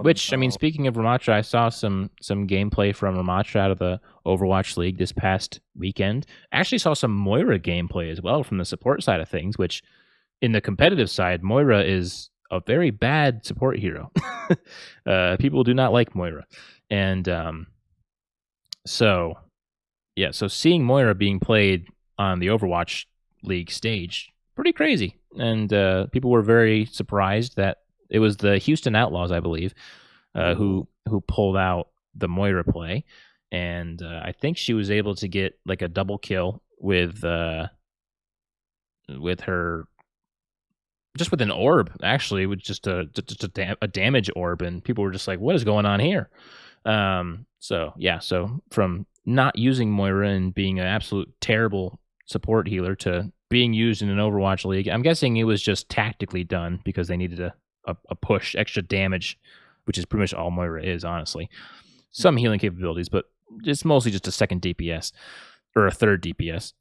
Which, I mean, speaking of Ramatra, I saw some gameplay from Ramatra out of the Overwatch League this past weekend. I actually saw some Moira gameplay as well from the support side of things, which in the competitive side, Moira is a very bad support hero. People do not like Moira. And so seeing Moira being played on the Overwatch League stage, pretty crazy. And people were very surprised that it was the Houston Outlaws, I believe, who pulled out the Moira play, and I think she was able to get like a double kill with her, just with an orb. Actually, with just a damage orb, and people were just like, "What is going on here?" So from not using Moira and being an absolute terrible support healer to being used in an Overwatch League, I'm guessing it was just tactically done because they needed a push, extra damage which is pretty much all Moira is, honestly. Some healing capabilities, but it's mostly just a second DPS or a third DPS.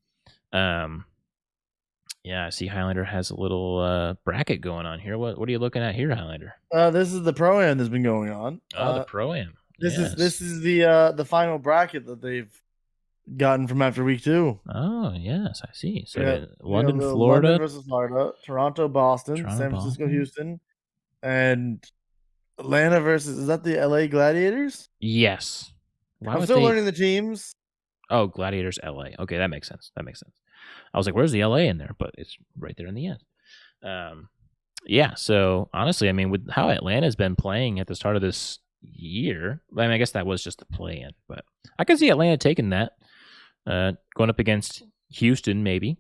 Yeah, I see Highlander has a little bracket going on here. What are you looking at here, Highlander? This is the Pro-Am that's been going on. Oh, the Pro-Am. This is the final bracket that they've gotten from after week 2. Oh, yes, I see. So London, Florida. London versus Florida, Toronto, Boston, San Francisco, Houston, and Atlanta versus, is that the LA Gladiators? Yes. I'm still learning the teams. Oh, Gladiators LA. Okay, that makes sense. I was like, where's the LA in there? But it's right there in the end. Yeah, so honestly, I mean, with how Atlanta's been playing at the start of this year, I mean, I guess that was just the play-in, but I can see Atlanta taking that, going up against Houston, maybe,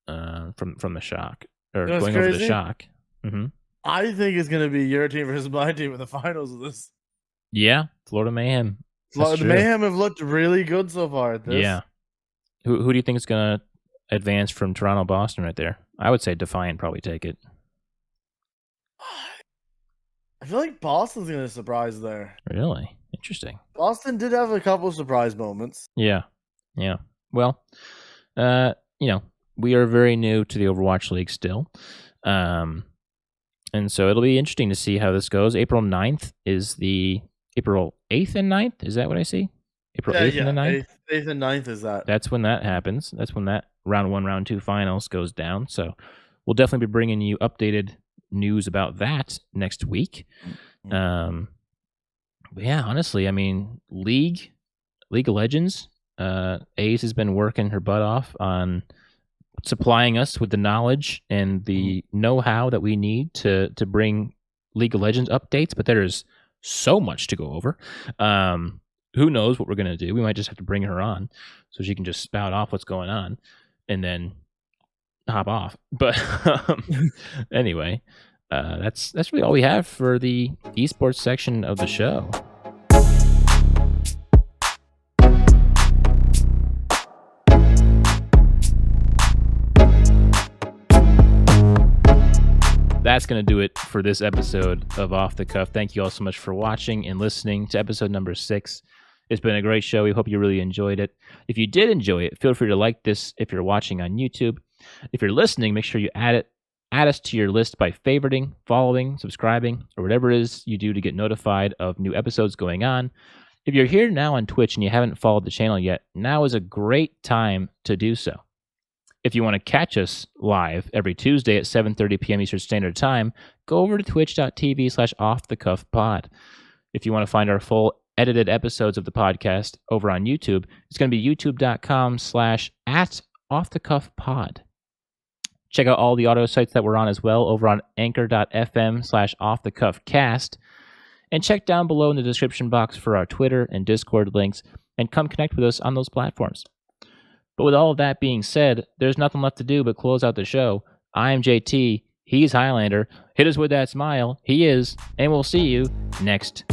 from the Shock, or going over the Shock. Mm-hmm. I think it's going to be your team versus my team in the finals of this. Yeah, Florida Mayhem. The Mayhem have looked really good so far at this. Yeah. Who do you think is going to advance from Toronto, Boston right there? I would say Defiant probably take it. I feel like Boston's going to surprise there. Really? Interesting. Boston did have a couple surprise moments. Yeah. Well, we are very new to the Overwatch League still. And so it'll be interesting to see how this goes. April 9th is the April 8th and 9th. Is that what I see? April 8th and the 9th? 8th and 9th is that. That's when that happens. That's when that round 1, round 2 finals goes down. So we'll definitely be bringing you updated news about that next week. But yeah, honestly, I mean, League of Legends, Ace has been working her butt off on supplying us with the knowledge and the know-how that we need to bring League of Legends updates, but there is so much to go over. Who knows what we're going to do? We might just have to bring her on so she can just spout off what's going on and then hop off. But anyway, that's really all we have for the esports section of the show. That's going to do it for this episode of Off the Cuff. Thank you all so much for watching and listening to episode number 6. It's been a great show. We hope you really enjoyed it. If you did enjoy it, feel free to like this if you're watching on YouTube. If you're listening, make sure you add us to your list by favoriting, following, subscribing, or whatever it is you do to get notified of new episodes going on. If you're here now on Twitch and you haven't followed the channel yet, now is a great time to do so. If you want to catch us live every Tuesday at 7:30 p.m. Eastern Standard Time, go over to twitch.tv/offthecuffpod. If you want to find our full edited episodes of the podcast over on YouTube, it's going to be youtube.com/@offthecuffpod. Check out all the audio sites that we're on as well over on anchor.fm/offthecuffcast. And check down below in the description box for our Twitter and Discord links, and come connect with us on those platforms. But with all of that being said, there's nothing left to do but close out the show. I'm JT. He's Highlander. Hit us with that smile. He is. And we'll see you next